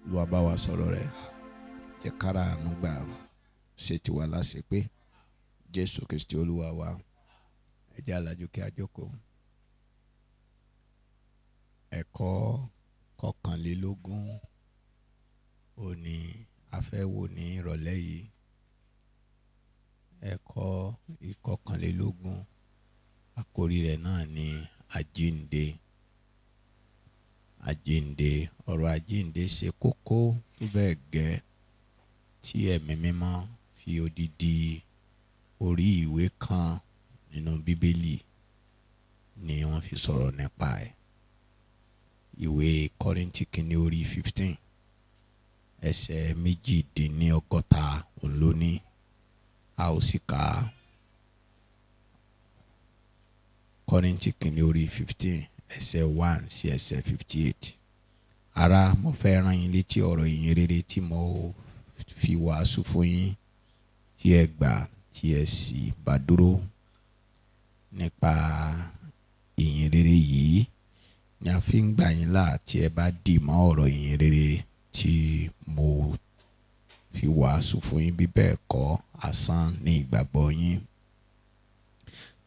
Olúwa bá wa sọ̀rọ̀ rẹ̀, jẹ́ kára àánú gbà, ṣe tiwa láṣẹ pé Jésù Kristi Olúwa wa. Ẹ jẹ́ alájú kí a jókòó. Ẹ̀kọ́ kọkànlélógún òní a fẹ́ wò ní ìrọ̀lẹ́ yìí. Ẹ̀kọ́ ìkọkànlélógún àkórí rẹ̀ náà ni àjíǹde. Àjíǹde, ọ̀rọ̀ àjíǹde ṣe kókó tó bẹ́ẹ̀ gẹ́ tí ẹ̀mí mímọ́ fi odidi orí ìwé kan nínú Bíbélì ni wọ́n fi sọ̀rọ̀ nípa ẹ̀. Ìwé Kọ́ríńtì kìíní orí 15 ẹsẹ̀ 62 òǹlóní a ó sì kà á. Kọ́ríńtì kìíní orí 15 ẹsẹ̀ 1 sí ẹsẹ̀ 58. Ará, mo fẹ́ rán yín létí ọ̀rọ̀ ìyìn rere tí mo fi wàásù fún yín, tí ẹ gbà tí ẹ sì bá dúró. Nípa ìyìn rere yìí ni a fi ń gbà yín là tí ẹ bá dì mọ́ ọ̀rọ̀ ìyìn rere tí mo fi wàásù fún yín. Bí bẹ́ẹ̀ kọ́, asán ni ìgbàgbọ́ yín.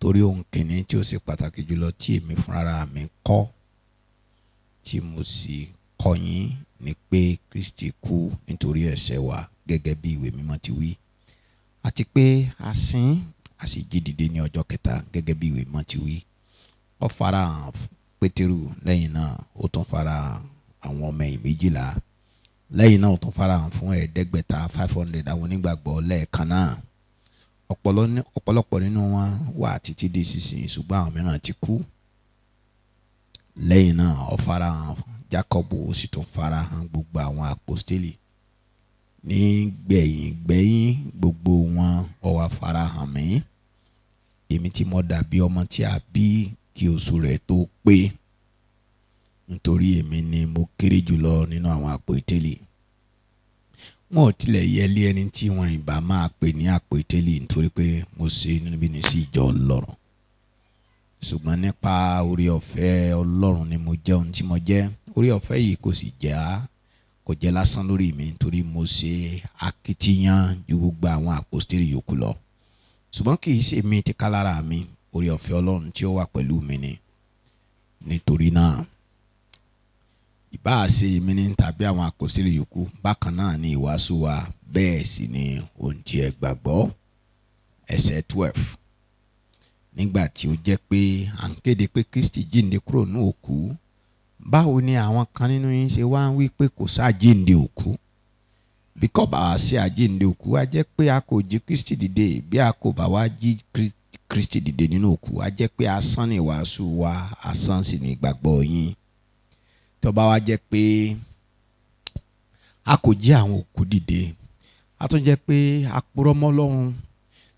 Torí ohun kìíní tí ó ṣe pàtàkì jùlọ tí èmi fúnra mi kọ́, tí mo sì kọ́ yín, ni pé Kristi kú nítorí ẹ̀ṣẹ̀ wa gẹ́gẹ́ bí ìwé mímọ́ ti wí, àti pé a sìn a sì jí dìde ní ọjọ́ kẹta gẹ́gẹ́ bí ìwé mímọ́ ti wí. Ó farahàn Pétérù, lẹ́yìn náà ó tún farahàn àwọn ọmọ ẹ̀yìn 12, lẹ́yìn náà ó tún farahàn fún 500 àwọn onígbàgbọ́ lẹ́ẹ̀kan náà. Ọ̀pọ̀lọpọ̀ nínú wọn wà títí di sísìn, ṣùgbọ́n àwọn mìíràn ti kú. Lẹ́yìn náà ó farahàn Jákọ́bù, ó sì tún farahàn gbogbo àwọn àpọ́stélì. Ní gbẹ̀yìn gbogbo wọn ó wá farahàn mí, èmi tí mo dàbí ọmọ tí a bí kí oṣù rẹ̀ tó pé, nítorí èmi ni mo kéré jùlọ nínú àwọn àpọ́stélì. Wọn ò tilẹ̀ yẹlé ẹni tí wọn ìbá máa pè ní àpọ́stélì, nítorí pé mo ṣe inúnibíni sí ìjọ Ọlọ́run. Ṣùgbọ́n nípa oore ọ̀fẹ́ Ọlọ́run ni mo jẹ́ ohun tí mo jẹ́. Oore ọ̀fẹ́ yìí kò jẹ́ lásán lórí mi, nítorí mo ṣe akitiyan ju gbogbo àwọn àpọ́stélì yòókù lọ. Ṣùgbọ́n kì í ṣe mi tìkálára mi, oore ọ̀fẹ́ Ọlọ́run tí ó wà pẹ̀lú mi ni. Nítorí náà, ìbá ṣe èmi ni tàbí àwọn àpọ́stélì yòókù, bákan náà ni ìwàásù wa, bẹ́ẹ̀ sì ni ohun tí ẹ gbàgbọ́. Ẹsẹ̀ 12. Nígbà tí ó jẹ́ pé à ń kéde pé Kristi jíǹde kúrò ní òkú, báwo ni àwọn kan nínú yín ṣe wá ń wí pé kò sáàjíǹde òkú? Bí kò bá wá sí àjíǹde òkú, a jẹ́ pé a kò jí Kristi dìde. Bí a kò bá wá jí Kristi dìde nínú òkú, a jẹ́ pé asán ni ìwàásù wa, asán sì ni ìgbàgbọ́ yín. Tó bá wá jẹ́ pé a kò jí àwọn òkú dìde, a tún jẹ́ pé a purọ́ mọ́ Ọlọ́run,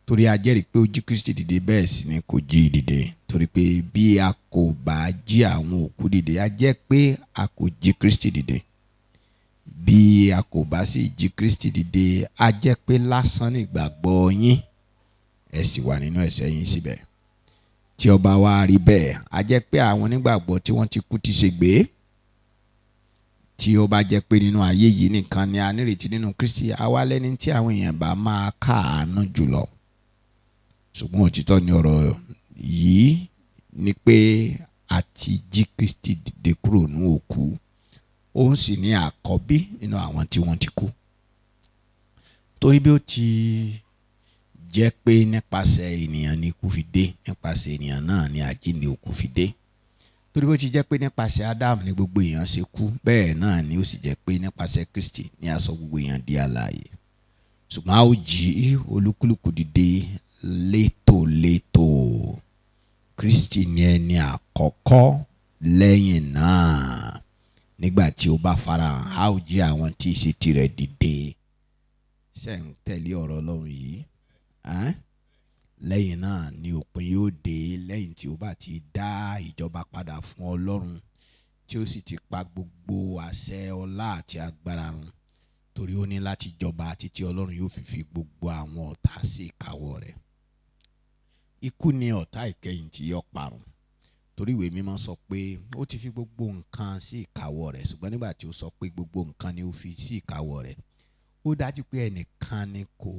torí a jẹ́rìí pé ó jí Kristi dìde, bẹ́ẹ̀ sì ni kò jí dìde. Torí pé bí a kò bá jí àwọn òkú dìde, a jẹ́ pé a kò jí Kristi dìde. Bí a kò bá sì jí Kristi dìde, a jẹ́ pé lásán ni ìgbàgbọ́ yín, ẹ sì wà nínú ẹ̀ṣẹ̀ yín síbẹ̀. Tí ó bá wá rí bẹ́ẹ̀, a jẹ́ pé àwọn onígbàgbọ́ tí wọ́n ti kú ti ṣègbé. Tí ó bá jẹ́ pé nínú ayé yìí nìkan ni a nírètí nínú Kristi, àwa lẹ́ni tí àwọn èèyàn bá máa káàánú jùlọ. Ṣùgbọ́n òtítọ́ ni ọ̀rọ̀ yìí ni pé a ti jí Kristi dìde kúrò ní òkú, òun sì ní àkọ́bí nínú àwọn tí wọ́n ti kú. Torí bí ó ti jẹ́ pé nípasẹ̀ ènìyàn ni ikú fi dé, nípasẹ̀ ènìyàn náà ni àjíǹde òkú fi dé. Torí bí ó ti jẹ́ pé nípasẹ̀ Ádámù ni gbogbo èèyàn ṣe kú, bẹ́ẹ̀ náà ni ó sì jẹ́ pé nípasẹ̀ Kristi ni a sọ gbogbo èèyàn di alààyè. Ṣùgbọ́n a ó jí olúkúlùkù dìde létòlétò. Kristi ni ẹni àkọ́kọ́, lẹ́yìn náà nígbà tí ó bá farahàn, a ó jí àwọn tí í ṣe tirẹ̀ dìde. Ṣé ń tẹ̀lé ọ̀rọ̀ Ọlọ́run yìí? Lẹ́yìn náà ni òpin yóò dé, lẹ́yìn tí ó bá ti dá ìjọba padà fún Ọlọ́run, tí ó sì ti pa gbogbo àṣẹ ọlá àti agbára run. Torí ó ní láti jọba títí Ọlọ́run yóò fi gbogbo àwọn ọ̀tá sí ìkáwọ́ rẹ̀. Ikú ni ọ̀tá ìkẹyìn tí yóò parun. torí ìwé mímọ́ sọ pé ó ti fi gbogbo nǹkan sí ìkáwọ́ rẹ̀, ṣùgbọ́n nígbà tí ó sọ pé gbogbo nǹkan ni ó fi sí ìkáwọ́ rẹ̀, ó dájú pé ẹnìkan ni kò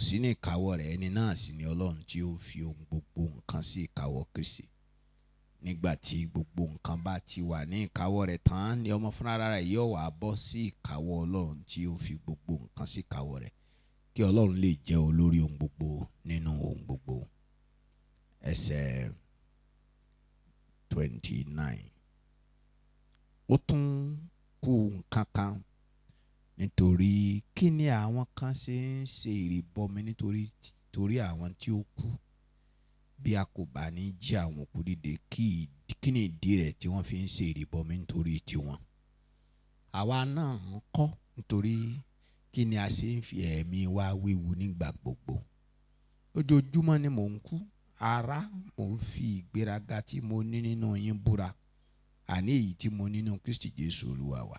sí ní ìkáwọ́ rẹ̀, ẹni náà sì ni Ọlọ́run tí ó fi ohun gbogbo nǹkan sí ìkáwọ́ Kristi. Nígbà tí gbogbo nǹkan bá ti wà ní ìkáwọ́ rẹ̀ tán ni ọmọ fúnra rẹ̀ yóò wá bọ́ sí ìkáwọ́ Ọlọ́run tí ó fi gbogbo nǹkan sí ìkáwọ́ rẹ̀, kí Ọlọ́run lè jẹ́ olórí ohun gbogbo nínú ohun gbogbo. Ẹsẹ̀ 29. Ó tún kù nǹkan kan, nítorí kí ni àwọn kan ṣe ń ṣe ìrìbọmi nítorí àwọn tí ó kú, bí a kò bá ní jí àwọn òkú dìde, kí ni ìdí rẹ̀ tí wọ́n fi ń ṣe ìrìbọmi nítorí tiwọn? Àwa náà ń kọ́, nítorí kí ni a ṣe ń fi ẹ̀mí wa wéwu nígbà gbogbo? Ojoojúmọ́ ni mò ń kú, ará, mò ń fi ìgbéraga tí mo ní nínú yín búra, àní èyí tí mo ní nínú Kristi Jésù Olúwa wa.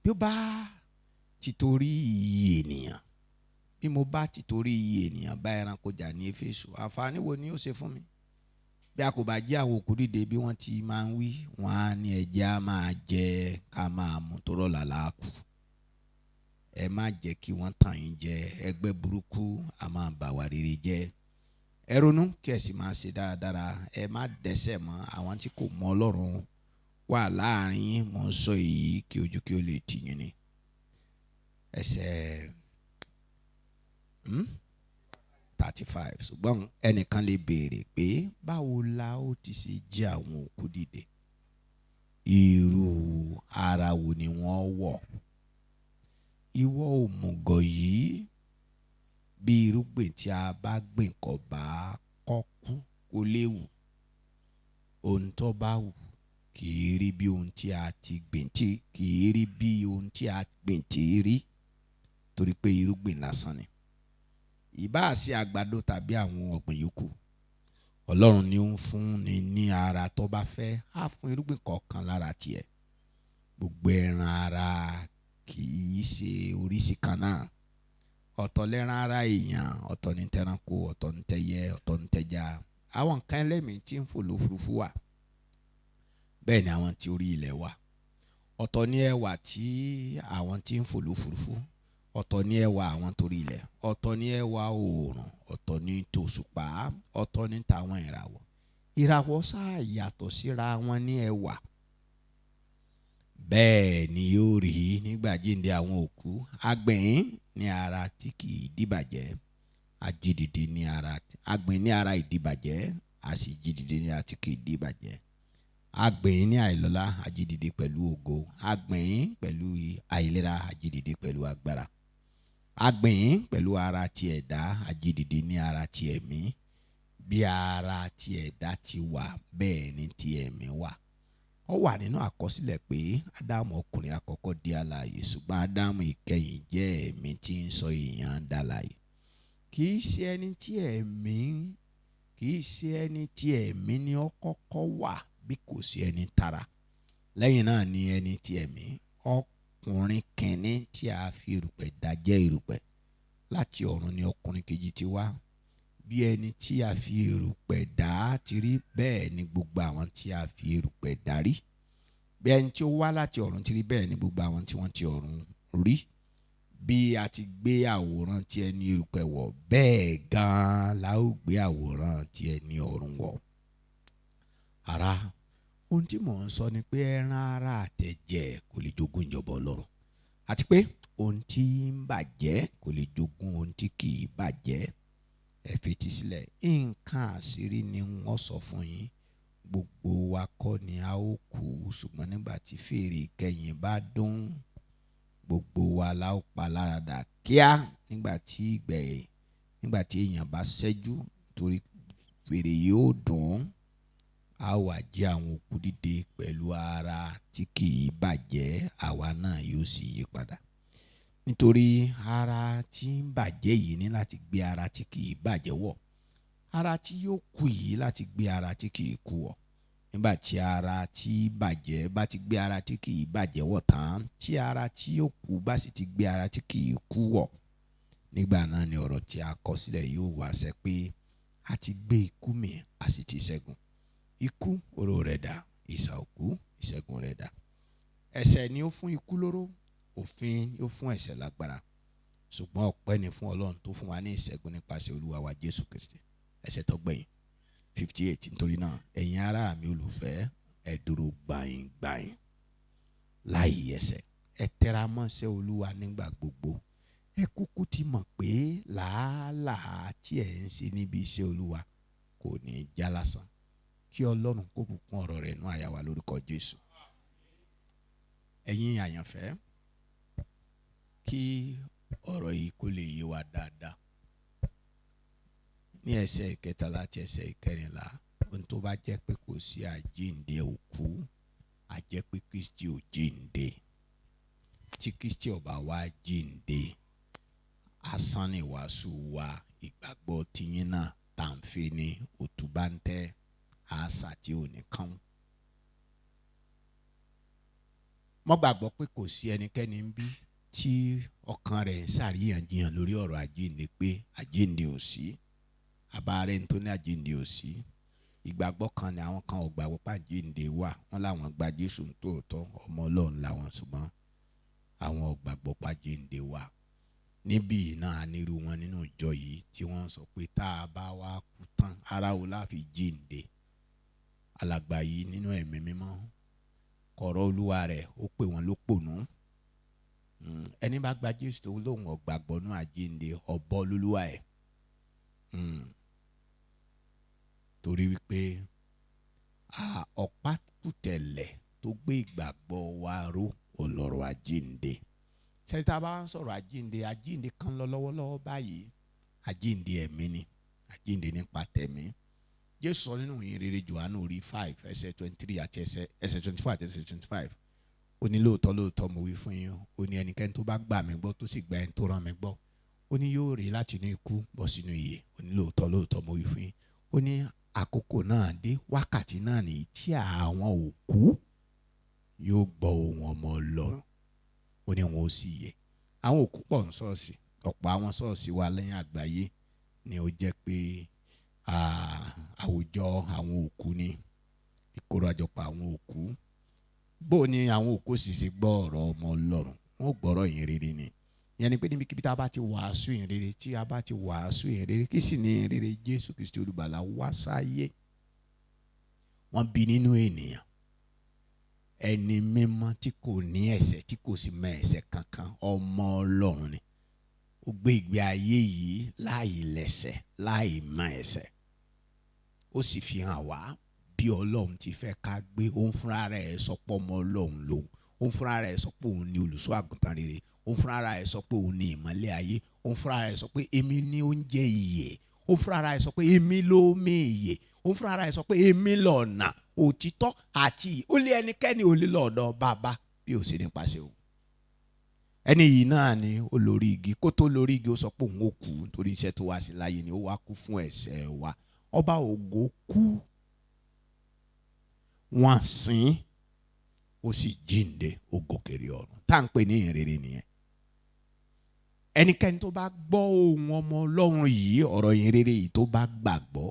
Bí ó bá ti torí iye ènìyàn, bí mo bá ti torí iye ènìyàn bá ẹranko jà ní Éfésù, àǹfààní wo ni ó ṣe fún mi? Bí a kò bá jí àwọn òkú dìde bí wọ́n ti máa ń wí, wọ́n á ní ẹ̀jẹ̀ á máa jẹ ká máa mú tó rọ̀lá láàkú. Ẹ má jẹ́ kí wọ́n tàn yín jẹ, ẹgbẹ́ burúkú a máa bà wá rere jẹ́. Ẹ ronú kí ẹ sì máa ṣe dáradára, ẹ má dẹ́ṣẹ̀ mọ́. Àwọn tí kò mọ Ọlọ́run wà láàrin yín, mò ń sọ èyí kí ojú kí ó lè tì yín ni. Ẹsẹ̀ 35. Ṣùgbọ́n ẹnìkan lè béèrè pé báwo la ó ti ṣe jí àwọn òkú dìde? Irú ara wo ni wọ́n wọ̀? Ìwọ òmùgọ̀ yìí, bí irúgbìn tí a bá gbìn kò bá kọ́ kú, kò léwu. Ohun tó bá wù kì í rí bí ohun tí a ti gbìn tí rí, torí pé irúgbìn lásán ni. Ìbá ṣe àgbàdo tàbí àwọn ọ̀gbìn yòókù, Ọlọ́run ni ó ń fún ni ní ara tó bá fẹ́, á fún irúgbìn kọ̀ọ̀kan lára tiẹ̀. Gbogbo ẹran ara kì í ṣe oríṣi kan náà. Ọ̀tọ̀ lẹ́ran ara èèyàn, ọ̀tọ̀ ní tẹranko, ọ̀tọ̀ ní tẹyẹ, ọ̀tọ̀ ní tẹja. Àwọn nǹkan ẹlẹ́mìí tí ń fò lófurufú wà, bẹ́ẹ̀ ni àwọn tí orí ilẹ̀ wà. Ọ̀tọ̀ ní ẹwà tí àwọn tí ń fò lófurufú, ọ̀tọ̀ ní ẹwà àwọn torí ilẹ̀, ọ̀tọ̀ ní ẹwà oòrùn, ọ̀tọ̀ ní tòṣùpá, ọ̀tọ̀ ní tàwọn ìràwọ̀. Ìràwọ̀ sáà yàtọ̀ síra wọn ní ẹwà. Bẹ́ẹ̀ ni yóò rí nígbà jíǹde àwọn òkú. Agbìn ní ara tí kì í dìbàjẹ́, ajídìde ní ara, agbìn ní ara ìdìbàjẹ́, a sì jídìde ní ara tí kì í dìbàjẹ́. Agbìn ní àìlọ́lá, ajídìde pẹ̀lú ògo. Agbìn pẹ̀lú àìlera, ajídìde pẹ̀lú agbára. Agbìn pẹ̀lú ara ti ẹ̀dá, ajídìde ní ara ti ẹ̀mí. Bí ara ti ẹ̀dá ti wà, bẹ́ẹ̀ ni ti ẹ̀mí wà. Ó wà nínú àkọsílẹ̀ pé Ádámù ọkùnrin àkọ́kọ́ di alààyè, ṣùgbọ́n Ádámù ìkẹyìn jẹ́ ẹ̀mí tí ń sọ èèyàn dálààyè. Kì í ṣe ẹni tí ẹ̀mí ni ó kọ́kọ́ wà, bí kò sí ẹni tara. Lẹ́yìn náà ni ẹni tí ẹ̀mí. Ọkùnrin kìíní tí a fi erùpẹ̀ dá jẹ́ erùpẹ̀. Láti ọ̀run ni ọkùnrin kejì ti wá. Bí ẹni tí a fi erùpẹ̀ dá ti rí, bẹ́ẹ̀ ni gbogbo àwọn tí a fi erùpẹ̀ dá rí. Bí ẹni tí ó wá láti ọ̀run ti rí, bẹ́ẹ̀ ni gbogbo àwọn tí wọ́n ti ọ̀run rí. Bí a ti gbé àwòrán tí ẹni erùpẹ̀ wọ̀, bẹ́ẹ̀ gan-an la ó gbé àwòrán tí ẹni ọ̀run wọ̀. Ará, ohun tí mò ń sọ ni pé ẹran ara àtẹ̀jẹ̀ kò lè jogún ìjọba Ọlọ́run, àti pé ohun tí ń bàjẹ́ kò lè jogún ohun tí kì í bàjẹ́. Ẹ fetí sílẹ̀, nǹkan àṣírí ni wọ́n sọ fún yín. Gbogbo wa kọ́ ni a ó kú, ṣùgbọ́n nígbà tí fèrè ìkẹyìn bá dún, gbogbo wa la ó pa láradà kíá. Nígbà tí èèyàn bá ṣẹ́jú, torí fèrè yóò dùn, a ó wá jí àwọn òkú dìde pẹ̀lú ara tí kì í bàjẹ́, àwa náà yóò sì yí padà. Nítorí ara tí ń bàjẹ́ yìí ní láti gbé ara tí kì í bàjẹ́ wọ̀. Ara tí yóò kú yìí láti gbé ara tí kì í kú wọ̀. Nígbà tí ara tí bàjẹ́ bá ti gbé ara tí kì í bàjẹ́ wọ̀ tán, tí ara tí yóò kú bá sì ti gbé ara tí kì í kú wọ̀, nígbà náà ni ọ̀rọ̀ tí a kọ sílẹ̀ yóò wá ṣẹ pé a ti gbé ikú mì, a sì ti ṣẹ́gun. Ikú oró rẹ̀ dà, ìsà òkú ìṣẹ́gun rẹ̀ dà. Ẹ̀ṣẹ̀ ni ó fún ikú lóró, òfin ni ó fún ẹ̀ṣẹ̀ lágbára. Ṣùgbọ́n ọpẹ́ ni fún Ọlọ́run tó fún wa ní ìṣẹ́gun nípasẹ̀ Olúwa wa Jésù Kristi. Ẹsẹ̀ tó gbẹ̀yìn 58. Nítorí náà ẹ̀yin ará mi olùfẹ́, ẹ dúró gbàyìn láì yẹsẹ̀. Ẹ tẹra mọ́ṣẹ́ Olúwa nígbà gbogbo. Ẹ kúkú ti mọ̀ pé làálàá tí ẹ̀ ń ṣe níbi iṣẹ́ Olúwa kò ní já lásán. Kí Ọlọ́run kó bùkún ọ̀rọ̀ rẹ̀ nú àyà wa lórúkọ Jésù. Ẹ̀yin àyànfẹ́, kí ọ̀rọ̀ yìí kó lè yé wa dáadáa. Ní ẹsẹ̀ 13 àti ẹsẹ̀ 14, ohun tó bá jẹ́ pé kò sí àjíǹde òkú, a jẹ́ pé Kristi ò jíǹde. Tí Kristi ò bá wá jíǹde, asán ni ìwàásù wa, ìgbàgbọ́ tiyín náà tàǹfẹ́ ni òtúbáńtẹ́ àṣà tí ò ní kàn. Mo gbàgbọ́ pé kò sí ẹnikẹ́ni ń bí tí ọkàn rẹ̀ ń ṣàríyànjiyàn lórí ọ̀rọ̀ àjíǹde pé àjíǹde ò sí. Àbárẹ̀ ń tó ní àjíǹde ò sí. Ìgbàgbọ́ kan ni àwọn kan ò gbàgbọ́ pé àjíǹde wà. Wọ́n láwọn gba Jésù tòótọ́, ọmọ Ọlọ́run làwọn, ṣùgbọ́n àwọn ò gbàgbọ́ pé àjíǹde wà. Níbí náà a nírú wọn nínú ìjọ yìí tí wọ́n sọ pé tá a bá wá kú tán, ara wo la fi jíǹde. Alàgbà yìí nínú ẹ̀mí mímọ́, kọ̀rọ̀ Olúwa rẹ̀ ó pè wọ́n lópònú. Ẹni bá gba Jésù tó lóun ò gbàgbọ́ nínú àjíǹde, ọ̀bọ lolúwa ẹ̀. Torí wípé ọ̀pá kùtẹ̀lẹ̀ tó gbé ìgbàgbọ́ wa ró ọlọ́rọ̀ àjíǹde. Ṣé tá a bá ń sọ̀rọ̀ àjíǹde kan lọ lọ́wọ́lọ́wọ́ báyìí. Àjíǹde ẹ̀mí ni, àjíǹde nípa tẹ̀mí. Jésù sọ nínú ìhìnrere Jòhánù orí 5 ẹsẹ̀ 23 àti ẹsẹ̀ 24 àti ẹsẹ̀ 25. Ó ní lóòótọ́ mo wí fún yín, ó ní ẹnikẹ́ni tó bá gbà mí gbọ́ tó sì gba ẹni tó rán mi gbọ́, ó ní yóò rè láti inú ikú bọ́ sínú ìyè. Ó ní lóòótọ́ mo wí fún yín, ó ní àkókò náà dé, wákàtí náà nìyí tí àwọn òkú yóò gbọ́ ohùn ọmọ Ọlọ́run, ó ní wọn ó sì yè. Àwọn òkú pọ̀ ní ṣọ́ọ̀ṣì, ọ̀pọ̀ àwọn ṣọ́ọ̀ṣì wa lẹ́yìn àgbáyé ni ó jẹ́ pé àwùjọ àwọn òkú ni, ìkórajọpọ̀ àwọn òkú. Bó ni àwọn òkú sì ṣe gbọ́ ọ̀rọ̀ ọmọ Ọlọ́run, wọn ò gbọ́rọ̀ ìyìn rere ni. Ìyẹn ni pé níbikíbi tá a bá ti wàásù ìyìn rere, tí a bá ti wàásù ìyìn rere, kí sì ni ìyìn rere? Jésù Kristi olùgbàlà wá sáyé, wọ́n bí nínú ènìyàn, ẹni mímọ́ tí kò ní ẹ̀ṣẹ̀, tí kò sì mọ ẹ̀ṣẹ̀ kankan, ọmọ Ọlọ́run ni. Ó gbé ìgbé ayé yìí láì lẹ́ṣẹ̀, láì mọ ẹ̀ṣẹ̀. Ó sì fi hàn wá bí Ọlọ́run ti fẹ́ ká gbé. Òun fúnra rẹ̀ sọ pé ọmọ Ọlọ́run lòun. Òun fúnra rẹ̀ sọ pé òun ni olùṣọ́ àgùntàn rere. Òun fúnra rẹ̀ sọ pé òun ni ìmọ́lẹ̀ ayé. Òun fúnra rẹ̀ sọ pé èmi ni oúnjẹ ìyè. Òun fúnra rẹ̀ sọ pé èmi lómi ìyè. Òun fúnra rẹ̀ sọ pé èmi lọ̀nà, òtítọ́ àti ìyè. Ó lé ẹnikẹ́ni ò lè lọ ọ̀dọ̀ Bàbá bí ó ṣe nípasẹ̀ òun. Ẹni yìí náà ni olórí igi. Kó tó lórí igi ó sọ pé òun ó kú torí iṣẹ́ tó wá sí láyé ni ó wá kú fún ẹ̀ṣẹ̀ wa. Ọba ògo kú, wọ́n sìn, ó sì jíǹde, ó gòkèrè ọ̀run. Tá à ń pè ní ìyìn rere nìyẹn. Ẹnikẹ́ni tó bá gbọ́ ohùn ọmọ Ọlọ́run yìí, ọ̀rọ̀ ìyìn rere yìí tó bá gbàgbọ́,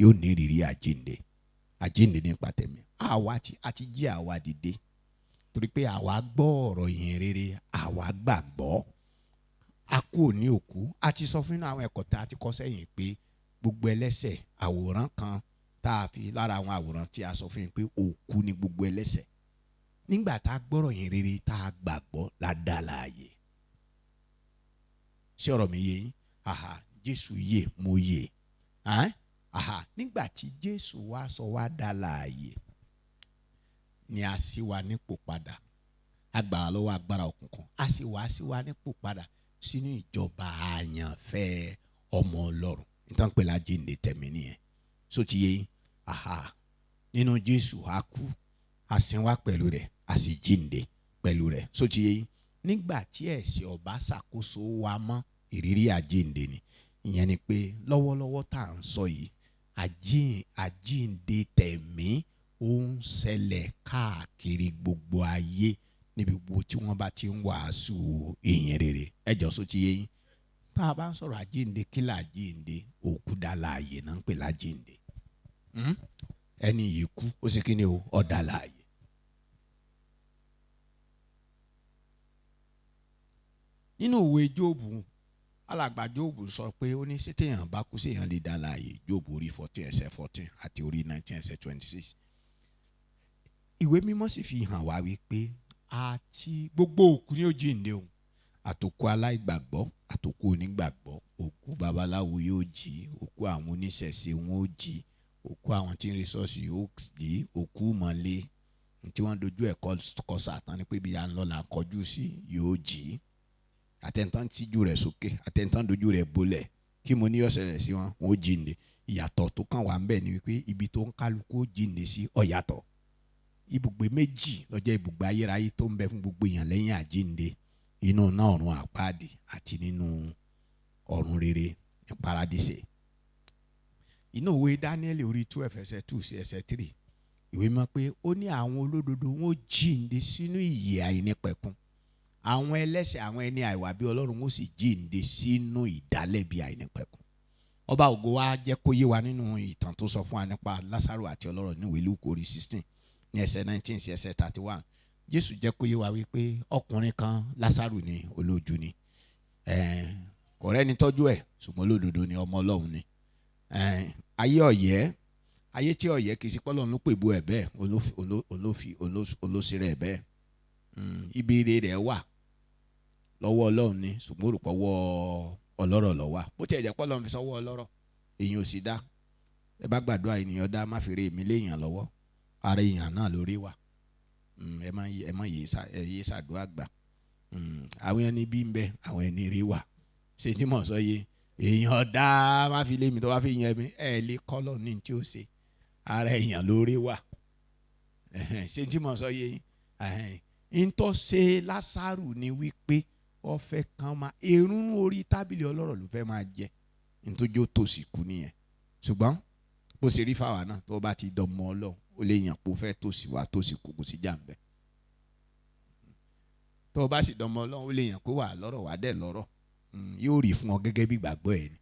yóò ní ìrírí àjíǹde. Àjíǹde nípa tẹ̀mí. Àti jí àwa dìde. Torí pé àwa gbọ́ ọ̀rọ̀ ìyìn rere, àwa gbàgbọ́. A kú òní òkú. A ti sọ fún àwọn ẹ̀kọ́ tá a ti kọ́ sẹ́yìn pé gbogbo ẹlẹ́ṣẹ̀, àwòrán kan tá a fi lára àwọn àwòrán tí a sọ fún yín pé òkú ni gbogbo ẹlẹ́ṣẹ̀. Nígbà tá a gbọ́rọ̀ ìyìn rere tá a gbàgbọ́ la dá láàyè. Ṣé ọ̀rọ̀ mi yé yín? Jésù yè, mo yè. Nígbà tí Jésù wá sọ wá dá láàyè ni a sì wá nípò padà. Agbára lọ́wọ́ agbára òkùnkùn. A sì wá nípò padà sínú ìjọba àyànfẹ́ ọmọ Ọlọ́run. Nítorí pé lájíǹde tẹ̀mí nìyẹn. Só ti yé yín? Nínú Jésù a kú, a sìn wá pẹ̀lú rẹ̀, a sì jíǹde pẹ̀lú rẹ̀. Só ti yé yín? Nígbà tí ẹ̀ṣẹ̀ ọba ṣàkóso wa mọ́, ìrírí àjíǹde ni. Ìyẹn ni pé lọ́wọ́lọ́wọ́ tá à ń sọ yìí, àjíǹde tẹ̀mí ó ń ṣẹlẹ̀ káàkiri gbogbo ayé níbi gbogbo tí wọ́n bá ti ń wàásù ìyìn rere. Ẹ jọ̀ọ́ só ti yé yín? tá a bá ń sọ̀rọ̀ àjíǹde kí là àjíǹde? Òkú dá láàyè náà ń pè lájíǹde. Ẹni yìí kú ó sì kí ni o, ó dá láàyè. Nínú ìwé Jóòbù, alàgbà Jóòbù sọ pé ó ní sétéèyàn bá kú séèyàn lè dá láàyè. Jóòbù orí 14 ẹsẹ̀ 14 àti orí 19 ẹsẹ̀ 26. Ìwé mímọ́ sì fi hàn wá wípé àti gbogbo òkú ni ó jíǹde o. Àtòkù aláìgbàgbọ́, àtòkù onígbàgbọ́, òkú babaláwo yóò jí, òkú àwọn oníṣẹ̀ṣe wọn ó jí, òkú àwọn tí ń rí ṣọ́ọ̀ṣì yóò jí, òkú mọ̀lé tí wọ́n dojú ẹ̀ kọ Sátánì pé bí a ń lọ là ń kọjú sí yóò jí. Àtẹ̀ntàn tíjú rẹ̀ sókè, àtẹ̀ntàn dojú rẹ̀ bolẹ̀, kí mo ní ó ṣẹlẹ̀ sí wọn, wọn ó jíǹde. Ìyàtọ̀ tó kàn wá ń bẹ̀ ni wípé ibi tó ń kálukú ó jíǹde sí ó yàtọ̀. Ibùgbé méjì ló jẹ́ ibùgbé ayérayé tó ń bẹ fún gbogbo èèyàn lẹ́yìn àjíǹde. Inú náà ọ̀run àpáàdì àti nínú ọ̀run rere ní paradíṣe. Inú ìwé Dáníẹ́lì orí 12 ẹsẹ̀ 2 sí ẹsẹ̀ 3, ìwé mọ̀ pé ó ní àwọn olódodo wọn ó jíǹde sínú ìyè àìnípẹ̀kun. Àwọn ẹlẹ́ṣẹ̀, àwọn ẹni àìwà bí Ọlọ́run ó sì jíǹde sínú ìdálẹ́bi àìnípẹ̀kun. Ọba ògo wa jẹ́ kó yé wa nínú ìtàn tó sọ fún wa nípa Lásárù àti ọlọ́rọ̀ ní ìwé Lúùkù orí 16 ní ẹsẹ̀ 19 sí ẹsẹ̀ 31. Jésù jẹ́ kó yé wa wípé ọkùnrin kan Lásárù ni, olójú ni, kò rẹ́ni tọ́jú ẹ̀, ṣùgbọ́n olódodo ni, ọmọ Ọlọ́run ni. Ayé ọ̀yẹ́, ayé tí ọ̀yẹ́ kì í sí pọ́lọ́run ló pèbú ẹ̀ bẹ́ẹ̀, olóṣèré ẹ̀ bẹ́ẹ̀. Ibi ire rẹ̀ wà lọ́wọ́ Ọlọ́run ni, ṣùgbọ́n òrùpọ̀ wọ́ ọlọ́rọ̀ lọ wà. Bó tiẹ̀ jẹ́ pọ́lọ́run fi sọ́wọ́ ọlọ́rọ̀, èèyàn ò sì dá. Ẹ bá gbàdúrà ènìyàn dá, má fi rè mí léèyàn lọ́wọ́, ara èèyàn náà lórí wà. Ẹ má yé ṣàdúrà gbà. Àwọn ẹni bí ń bẹ, àwọn ẹni rí wà. Ṣé tí mò ń sọ yé? Èèyàn dá, má fi lé mi tó bá fi yan mi, ẹ lè kọ́ lọ ní tí ó ṣe. Ara èèyàn lórí wà. Ṣé tí mò ń sọ yé? Ntọ́ ṣe Lásárù ni wípé ó fẹ́ kan máa erún orí tábìlì ọlọ́rọ̀ ló fẹ́ máa jẹ. Nítorí ó tòsí kú nìyẹn. Ṣùgbọ́n bó ṣe rí fáwa náà, tó bá ti dọmọ Ọlọ́run, ó lè yàn pé ó fẹ́ tòsí wá tòsí kú, kò sí jàǹbẹ́. Tó bá sì dọmọ Ọlọ́run, ó lè yàn pé wà lọ́rọ̀ wà dẹ̀ lọ́rọ̀. Yóò rí fún ọ gẹ́gẹ́ bí ìgbàgbọ́ ẹ̀ ni.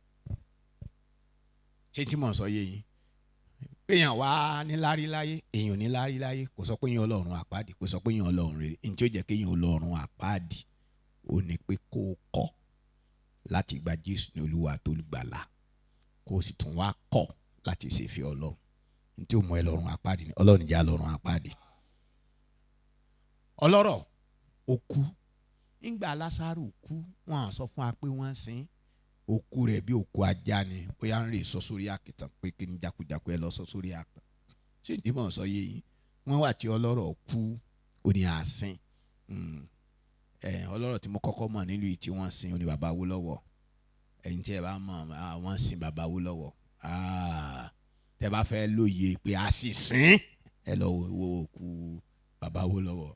Ṣé tí mò ń sọ yé yín? Èèyàn wá níláárí láyé, èèyàn níláárí láyé, kò sọ pé yàn Ọlọ́run àpáàdì, kò sọ pé yàn Ọlọ́run rere. Ní tí ó jẹ́ kéèyàn Ọlọ́run àpáàdì, ó ní pé kó kọ̀ láti gba Jésù ní Olúwa tó lùgbàlà, kó sì tún wá kọ̀ láti ṣèfẹ́ Ọlọ́run. Ní tí ó mú ẹ lọ́run àpáàdì ni. Ọlọ́run jẹ́ lọ́run àpáàdì. Ọlọ́rọ̀ ó kú. Nígbà Lásárù kú, wọ́n á sọ fún wa pé wọ́n sin òkú rẹ̀ bí òkú ajá ni. Bóyá ń rè sọ sórí àkìtàn pé kí ni jákujàku ẹ lọ sọ sórí àkìtàn. Ṣé tí mò ń sọ yé yín? Wọ́n wà tí ọlọ́rọ̀ kú, ó ní àsìn. Ọlọ́rọ̀ tí mo kọ́kọ́ mọ̀ nílùú yìí tí wọ́n sin, ó ní bàbá Awólọ́wọ̀. Ẹ̀yin tí ẹ bá mọ̀, wọ́n sin bàbá Awólọ́wọ̀. Tẹ bá fẹ́ lóye pé a sì sin, ẹ lọ wo òkú bàbá Awólọ́wọ̀.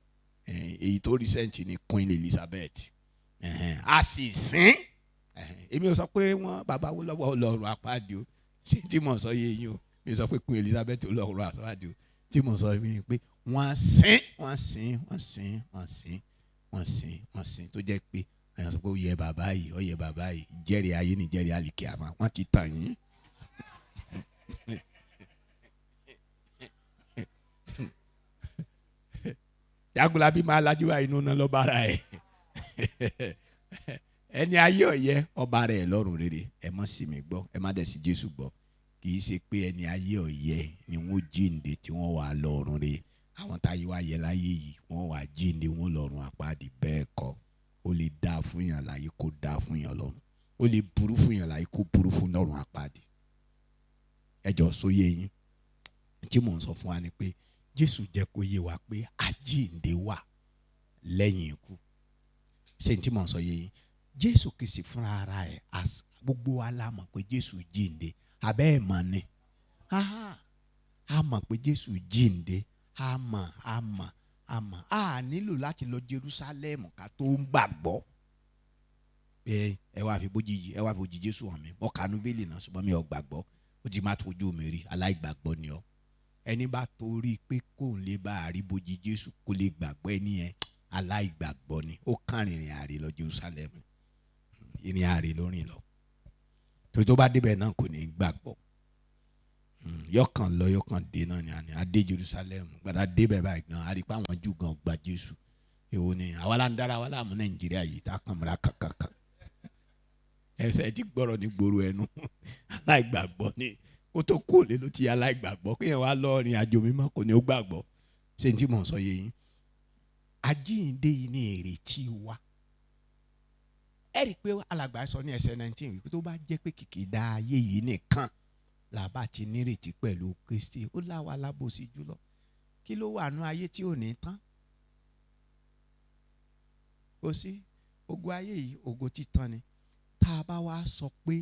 Èyí tó recent ni Queen Elizabeth. A sì sin. Èmi ò sọ pé wọ́n bàbá Awólọ́wọ̀ Ọlọ́run àpáàdì o. Ṣé tí mo sọ yé yín o? Mi ò sọ pé Queen Elizabeth Ọlọ́run àpáàdì o. Tí mo sọ yín pé wọ́n sin tó jẹ́ pé èèyàn sọ pé ó yẹ bàbá yìí, jẹ́rìí ayé ni jẹ́rìí àlìkè àmọ́ wọ́n ti tàn yín. Jagunlabi máa lajú wa inú náà lọ́ba ara ẹ̀. Ẹni ayé ọ̀yẹ́ ọba rẹ̀ lọ́rùn rere. Ẹ má sì mí gbọ́, ẹ má dẹ̀ sí Jésù gbọ́. Kì í ṣe pé ẹni ayé ọ̀yẹ́ ni wọ́n jíǹde tí wọ́n wà lọ́rùn rere. Àwọn táyé wá yẹ láyé yìí, wọ́n wà jíǹde wọ́n lọ́rùn àpáàdì. Bẹ́ẹ̀ kọ́, ó lè dá fún yàn láyé kó dá fún yàn lọ́run. Ó lè burú fún yàn láyé kó burú fún lọ́rùn àpáàdì. Ẹ jọ sóyè yín. Tí mò ń sọ fún wa ni pé Jésù jẹ́ kó yé wa pé àjíǹde wà lẹ́yìn ikú. Ṣé tí mò ń sọ yé yín? Jésù Kristi fúnra ara ẹ̀, gbogbo wa la mọ̀ pé Jésù jíǹde. Abẹ́ ẹ̀ mọ̀ ni. A mọ̀ pé Jésù jíǹde. A mọ̀. A nílò láti lọ Jerusalem ká tó ń gbàgbọ́. Ẹ wá fi bójì Jésù hàn mí. Mo kà Bíbélì náà ṣùgbọ́n mi ò gbàgbọ́. Ó ti má fojú mi rí. Aláìgbàgbọ́ ni ọ́. Ẹni bá torí pé kò lè bá àríbójì Jésù kó lè gbàgbọ́ ẹni yẹn, aláìgbàgbọ́ ni. Ó kàn rìnrìn àrè lọ Jerusalem. ìrìn àrè ló rìn lọ torí tó bá débẹ̀ náà kò ní gbàgbọ́ yọkàn lọ yọkàn dé náà ni àní adé Jerusalem gbàdá débẹ̀ báyìí gan àrípá àwọn Júù gan gba Jésù èwo ni àwa là ń dára wa láàmú Nàìjíríà yìí tá a kàn múra kankan ẹsẹ̀ ti gbọ́rọ̀ ní gbòòrò ẹnu aláìgbàgbọ́ ni kó tó kó lé ló ti yá aláìgbàgbọ́ kí yẹn wá lọ rìn àjò mímọ́ kò ní ó gbàgbọ́ ṣé n tí mò ń sọ yé yín àjíǹde yìí ní ìrètí wa ẹ rí i pé alàgbà sọ ní ẹsẹ̀ 19 wípé tó bá jẹ́ pé kìkì dá ayé yìí nìkan làbá ti nírètí pẹ̀lú Kristi ó láwa lábòsí jùlọ kí ló wà nú ayé tí ò ní tán kò sí ògo ayé yìí ògo títán ni tá a bá wá sọ pé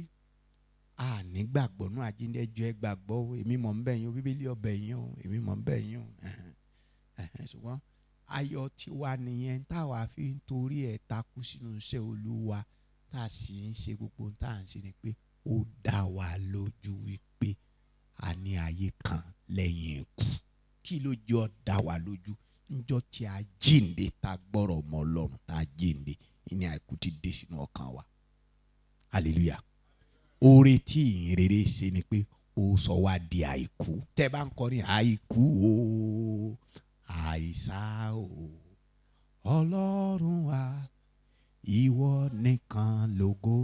a ní gbàgbọ́ nú àjíǹde ẹjọ́ ẹ gbàgbọ́ èmi mọ̀ ń bẹ̀ yín o Bíbélì ọbẹ̀ yín o èmi mọ̀ ń bẹ̀ yín o ṣùgbọ́n ayọ̀ tiwa nìyẹn táwa fi ń torí ẹ̀ takú sínú iṣẹ́ Olúwa tá a sì ń ṣe gbogbo tá à ń ṣe ni pé ó dá wa lójú wípé a ní ayé kan lẹ́yìn ikú kí ló jọ dá wa lójú níjọ́ tí a jíǹde tá gbọ́rọ̀ mọ́ Ọlọ́run tá a jíǹde ìní àìkú ti dé sínú ọkàn wa hallelujah oore tí ìyìnrere ṣe ni pé ó sọ wá di àìkú tẹ́ bá ń kọrin àìkú o àìsà o Ọlọ́run wa ìwọ nìkan lógo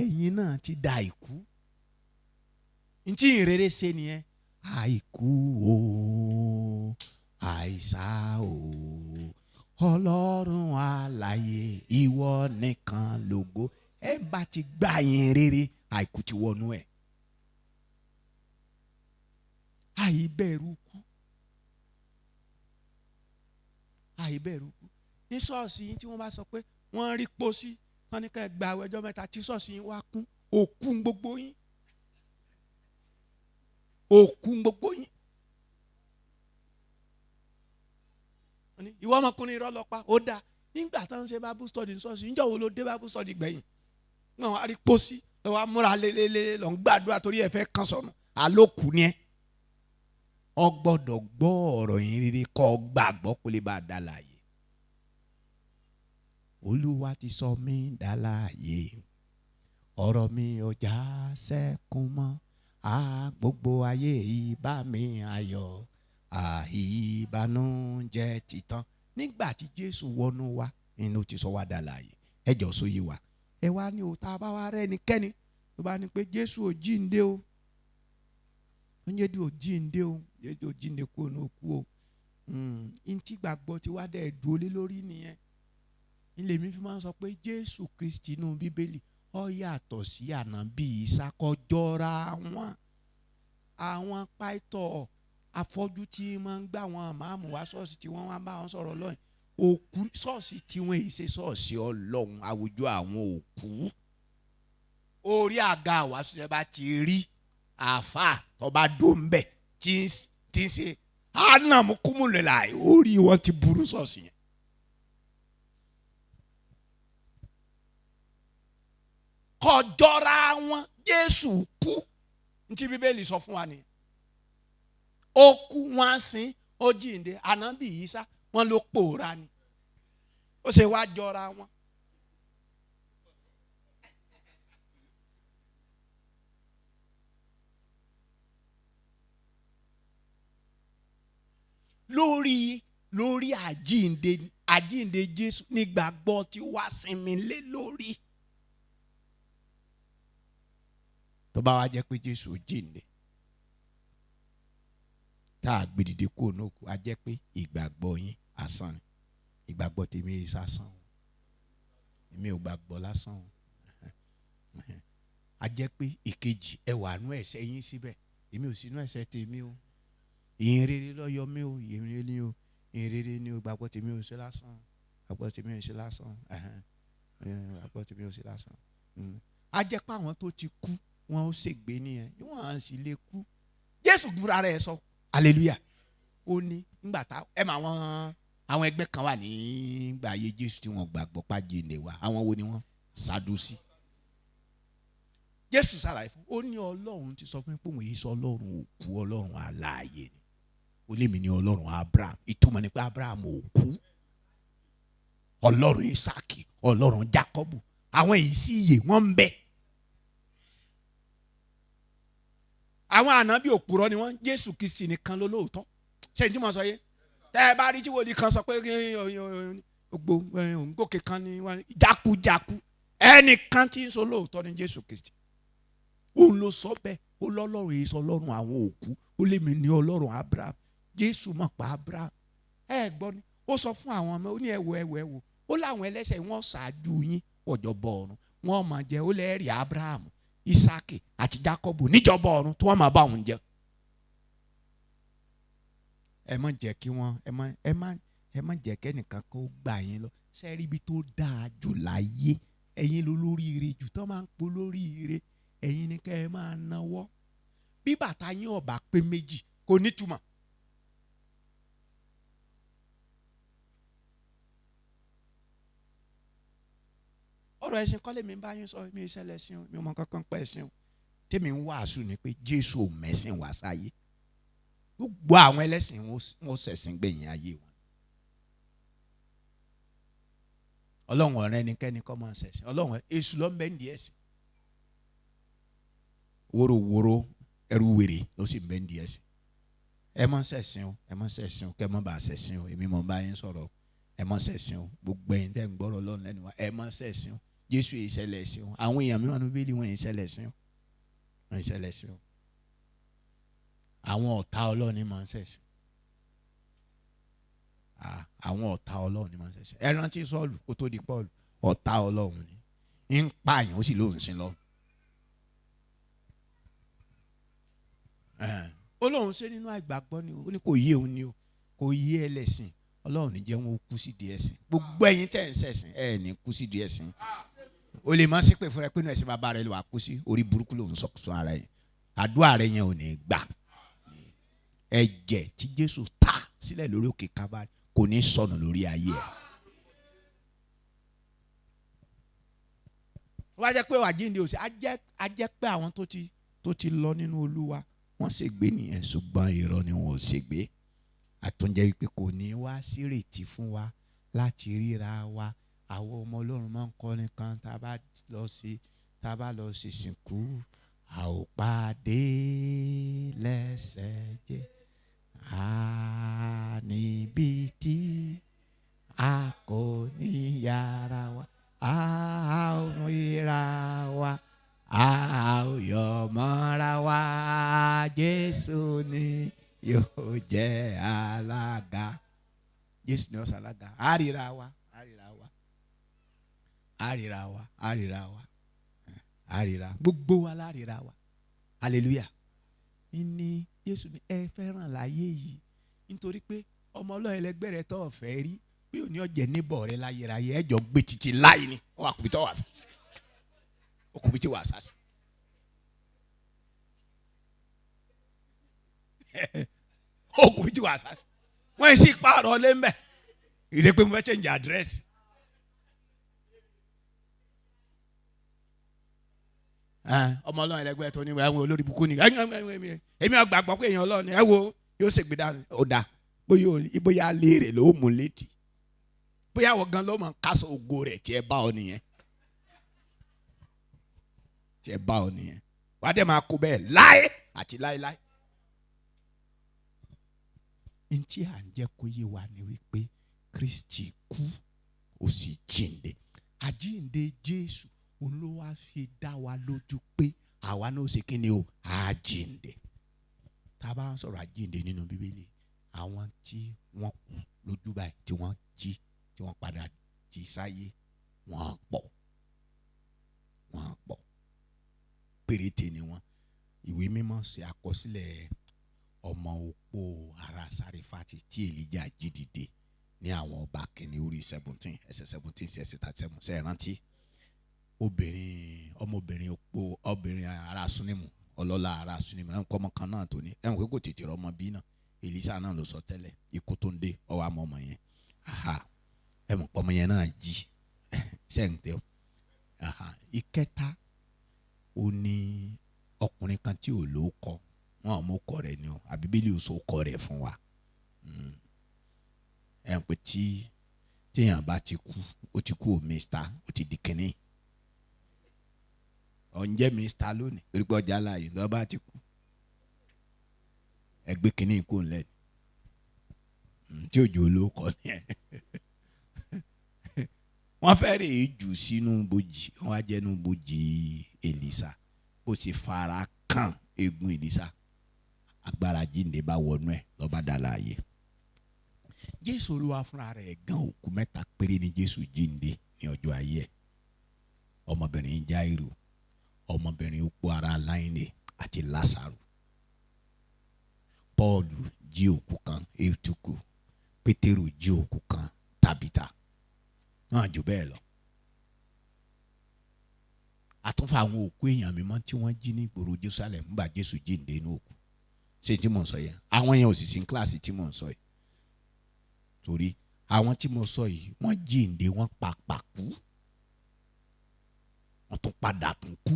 ẹ̀yin náà ti da àìkú ntí ìrere ṣe nìyẹn àìkú o àìsà o Ọlọ́run alààyè ìwọ nìkan lógo ẹ bá ti gbà yín rere àìkú ti wọnú ẹ àìbẹ̀rù kú àìbẹ̀rù kú ní ṣọ́ọ̀ṣì yín tí wọ́n bá sọ pé wọ́n rí pósí wọ́n ní ká gba àwẹ̀ ọjọ́ mẹ́ta tí ṣọ́ọ̀ṣì yín wá kún òkú gbogbo yín òkú gbogbo yín ìwọ ọmọkùnrin irọ́ lọ pa ó dáa nígbà tó ń ṣe Bible study ní ṣọ́ọ̀ṣì níjọ́ wo ló dé Bible study gbẹ̀yìn wọ́n wá rí pósí lọ́wọ́ múra lélẹ́lẹ́ lọ́n gbàdúrà torí ẹ̀ fẹ́ kàn sọ̀nù àlòkù ni ẹ́ ọ gbọ́dọ̀ gbọ́ ọ̀rọ̀ yín rere kọ́ gbàgbọ́ kó lè bá a dá láàyè Olúwa ti sọ mí dá láàyè ọ̀rọ̀ mi ò já sẹ́kún mọ́ gbogbo ayé ìbá mi ayọ̀ ìbànújẹ́ ti tán nígbà tí Jésù wọnú wa inú ti sọ wá dá láàyè ẹjọ́ sóyè wa ẹ wá ní o tá a bá wá rẹ́nikẹ́ni tó bá ní pé Jésù ò jíǹde o Jésù ò jíǹde o Jésù ò jíǹde kú òun òkú o ntí gbàgbọ́ tí wá dẹ̀ dúró lé lórí nìyẹn ilé mi fi máa ń sọ pé Jésù Kristi nínú Bíbélì ó yàtọ̀ sí ànábì Ìsá kò jọra wọn àwọn pàìtọ́ afọ́jú tí máa ń gbà wọn máàmù wá ṣọ́ọ̀ṣì tí wọ́n wá bá wọn sọ̀rọ̀ lọ́yìn òkú ṣọ́ọ̀ṣì tí wọ́n èyí ṣe ṣọ́ọ̀ṣì Ọlọ́run àwùjọ àwọn òkú orí àga àwàásù yẹn bá ti rí àáfàá tó bá dó ń bẹ̀ tí ń ṣe ànàmúkúmùlẹ̀lá orí wọn ti burú ṣọ́ọ̀ṣì yẹn. kò jọra wọn Jésù kú ntí Bíbélì sọ fún wa nìyẹn ó kú wọn sin ó jíǹde ànábì Ìsá wọn ló pòórá ni ó ṣe wá jọra wọn. lórí àjíǹde Jésù nígbàgbọ́ tí wá sinmi lé lórí. tó bá wá jẹ́ pé Jésù jíǹde tá a gbé dìde kúrò náà kú a jẹ́ pé ìgbàgbọ́ yín asán ni ìgbàgbọ́ tèmi yìí sásán o èmi ò gbàgbọ́ lásán o a jẹ́ pé ìkejì ẹ wà nú ẹ̀ṣẹ̀ yín síbẹ̀ èmi ò sínú ẹ̀ṣẹ̀ tèmi o ìyìn rere ló yọ mí o ìyìn rere ni o ìyìn rere ni o gbàgbọ́ tèmi ò ṣe lásán gbàgbọ́ tèmi ò ṣe lásán gbàgbọ́ tèmi ò ṣe lásán a jẹ́ pé àwọn tó ti kú wọn ó ṣègbé nìyẹn wọn à ń sì lè kú Jésù gbúra rẹ̀ sọ hallelujah ó ní nígbà tá ẹ mọ àwọn ẹgbẹ́ kan wà nígbà ayé Jésù tí wọ́n gbàgbọ́ pàjìnnì wa àwọn wo ni wọ́n Sádúsì Jésù ṣàlàyé fún ó ní Ọlọ́run ti sọ fún mi pé òun yìí sọ Ọlọ́run òkú Ọlọ́run alààyè ni ó lé mi ní Ọlọ́run Abraham ìtumọ̀ ni pé Abraham ò kú Ọlọ́run Isaki Ọlọ́run Jacob àwọn èyí sì yè wọ́n ń bẹ. àwọn ànábì òpùrọ́ ni wọ́n, Jésù Kristi nìkan ló lóòótọ́. ṣé ní tí mo sọ yé? tẹ́ ẹ bá rí tí wòlíì kan sọ pé gbogbo òǹgòkè kan ni wọ́n jákujáku, ẹnìkan tí ń sọ lóòótọ́ ni Jésù Kristi. òun ló sọ bẹ́ẹ̀, ó lọ́lọ́run èyí sọ ọlọ́run àwọn òkú, ó lè mi ní ọlọ́run Abraham. Jésù mọ̀ pa Abraham. ẹ gbọ́ ni ó sọ fún àwọn ọmọ, ó ní ẹ̀wò ó láwọn ẹlẹ́ṣẹ̀ wọn ṣáájú yín ọ̀jọ̀bọ ọ̀run, wọn máa jẹ, ó lẹ́ẹ̀rí Abraham, Isaki àti Jacob níjọba ọ̀run tí wọ́n máa bá òun jẹ. ẹ má jẹ́ kí wọ́n ẹ má jẹ́ kẹ́nìkan kó gbà yín lọ. sẹ́ẹ̀rí ibi tó dáa jù láyé, ẹ̀yin ló lóríire jù, tán máa ń po lóríire, ẹ̀yin ni kẹ́ ẹ máa náwó. bí bàtà yín ọ̀bà pé méjì kò nítumọ̀. ọ̀rọ̀ ẹ̀sìn kọ́lé mi bá yín sọ, mi ìṣẹ̀lẹ̀ sí o, mi ò mọ kankan pẹ́ ẹ̀sìn o. tèmi ń wàásù ni pé Jésù ò mẹ́sìn wá sáyé. gbogbo àwọn ẹlẹ́sìn wọn ṣẹ̀sìn gbẹ̀yìn ayé wọn. Ọlọ́run ọ̀rẹ́ ẹnikẹ́ni kọ́ máa ṣẹ̀sìn, Ọlọ́run èṣù ló ń bẹ nídìí ẹ̀sìn. wóróworó ẹrú wèrè ló sì ń bẹ nídìí ẹ̀sìn. ẹ má ṣẹ̀sìn o, ẹ má ṣẹ̀sìn o, kẹ́ ẹ má bàa ṣẹ̀sìn o, èmi mọ̀ bá yín sọ̀rọ̀, ẹ má ṣẹ̀sìn o, gbogbo ẹ̀yin tẹ́ ń gbọ́rọ̀ Ọlọ́run lẹ́nu wa, ẹ má ṣẹ̀sìn o. Jésù yìí ṣẹlẹ̀ sí o, àwọn èèyàn mìíràn níbí ni wọ́n yìí ṣẹlẹ̀ sí o, wọ́n yìí ṣẹlẹ̀ sí o. àwọn ọ̀tá Ọlọ́run ni máa ń ṣẹ̀sìn. àwọn ọ̀tá Ọlọ́run ni máa ń ṣẹ̀sìn. ẹ rántí Sọ́ọ̀lù kó tó di Pọ́ọ̀lù, ọ̀tá Ọlọ́run ni, ń pààyàn ó sì lóun sin lọ. ó lóun ṣe nínú àìgbàgbọ́ ni o, ó ní kò yé òun ni o, kò yé ẹlẹ́sìn. Ọlọ́run ní jẹ́ wọn ó kú sí di ẹ̀sìn. gbogbo ẹ̀yin tẹ́ ń ṣẹ̀sìn ẹ̀ ní kú sí di ẹ̀sìn. o lè máa ṣe pé fúnra pé inú ẹ̀sìn bàbá rẹ ló wà kú sí, orí burúkú lòun sọ ara yẹn, àdúrà rẹ yẹn ò ní gbà. ẹ̀jẹ̀ tí Jésù ta sílẹ̀ lórí òkè Kábárì kò ní sọnù lórí ayé ẹ̀. wọ́n á jẹ́ pé àjíǹde òsì á jẹ́ pé àwọn tó ti lọ nínú Olúwa wọ́n ṣègbé nìyẹn, ṣùgbọ́n irọ́ ni wọ́n ò ṣègbé. àtúnjẹ́ wípé kò ní wá sírètí fún wa láti ríra wa. àwọn ọmọ Ọlọ́run máa ń kọ́ nìkan tá a bá lọ sí ìsìnkú, a ò pàdé lẹ́sẹ̀ jẹ́, a níbi tí a kò ní yára wa, a ò ríra wa, a ò yọ̀ mọ́ra wa, Jésù ni yóò jẹ́ alága. Jésù ni ó ṣalága. àríra wa gbogbo wa láríra wa. hallelujah. ní Jésù ni ẹ fẹ́ràn láyé yìí nítorí pé ọmọ Ọlọ́run ẹlẹgbẹ́ rẹ tó fẹ́ rí bí òní ọ̀jẹ̀ níbọ̀ rẹ láyéráyé ẹjọ́ gbé títí láì ní ọ wà kùbí tó wà sásì, ó kùbí tí wà sásì. ó kùbí tí wà sásì. wọ́n sì pààrọ̀ lé mbẹ́ ìdè pé mo fẹ́ change address. ọmọ Ọlọ́run ẹlẹgbẹ́ tó ní àwọn olórí bukú ni èmi àgbàgbọ́ pé èèyàn Ọlọ́run ni ẹ wo yóò ṣègbè dànù ọ̀dà bóyá léèrè ló mú létí, bóyá wọ́n gan ló mọ̀ kásọ̀ ògo rẹ̀ tí ẹ bá ọ nìyẹn, wàá dẹ̀ máa kó bẹ́ẹ̀ láé àti láéláé. ntí à ń jẹ́ kó yé wa ni wípé Kristi kú ó sì jíǹde. àjíǹde Jésù olówó fi dá wa lójú pé àwa náà ṣe kí ni o, àjíǹde. tá a bá ń sọ̀rọ̀ àjíǹde nínú Bíbélì, àwọn tí wọ́n kú lójú báyìí tí wọ́n jí tí wọ́n padà jí sáyé wọ́n pọ̀ péréte ni wọ́n. ìwé mímọ́ ṣe àkọsílẹ̀ ọmọ opó ará Sárífátì tí Èlíjà jí dìde ní àwọn ọba kìíní orí 17 ẹsẹ̀ 17 sí ẹsẹ̀ 37. ṣe é rántí ọmọbìnrin opó obìnrin ará Súnímù, ọlọ́lá ará Súnímù ẹ̀ ń kọ́ ọmọ kan náà tó ní ẹ̀ ń pé kò tètè rọmọ bí náà. Èlíṣà náà ló sọ tẹ́lẹ̀ ikú tó ń dé ọwọ́ àmọ́ ọmọ yẹn ẹ̀ mọ̀ pọ́ ọmọ yẹn náà jí ṣẹ́ǹtẹ́ ìkẹta ó ní ọkùnrin kan tí ò ló kọ wọn ò mọ ọkọ rẹ̀ ni o àbíbélì ò sọ ọkọ rẹ̀ fún wa. ẹ̀ ń pè tí téèyàn bá ti kú ó ti kú o mista ó ti di kínní ọ̀njẹ́ Mr. lónìí torí pé ọjà láàyè ní ọba ti kú ẹgbẹ́ kìíní kò ń lẹ́nu tí òjò olóko ni ẹ̀ wọ́n fẹ́rẹ̀ jù sínú bojì wọ́n á jẹ́nu bojì Èlísà bó ti fara kàn egun Èlísà agbára jíǹde bá wọnú ẹ̀ lọ́ba dá láàyè. Jésù Olúwa fúnra rẹ̀ gan òkú mẹ́ta péré ni Jésù jíǹde ní ọjọ́ ayé ẹ̀. Ọmọbìnrin Jáírù, ọmọbìnrin opó ará Náínì àti Lásárù. Pọ́ọ̀lù jí òkú kan Étúkù, Pétérù jí òkú kan Tábítà, náà jù bẹ́ẹ̀ lọ. Àtúnfà àwọn òkú èèyàn mímọ́ tí wọ́n jí ní ìgboro Jerusalem nígbà Jésù jíǹde inú òkú. Ṣé tí mò ń sọ yẹn? Àwọn yẹn ò sì sí kíláàsì tí mò ń sọ yìí. Torí àwọn tí mo sọ yìí wọ́n jíǹde wọ́n pàpà kú, wọ́n tún padà tún kú.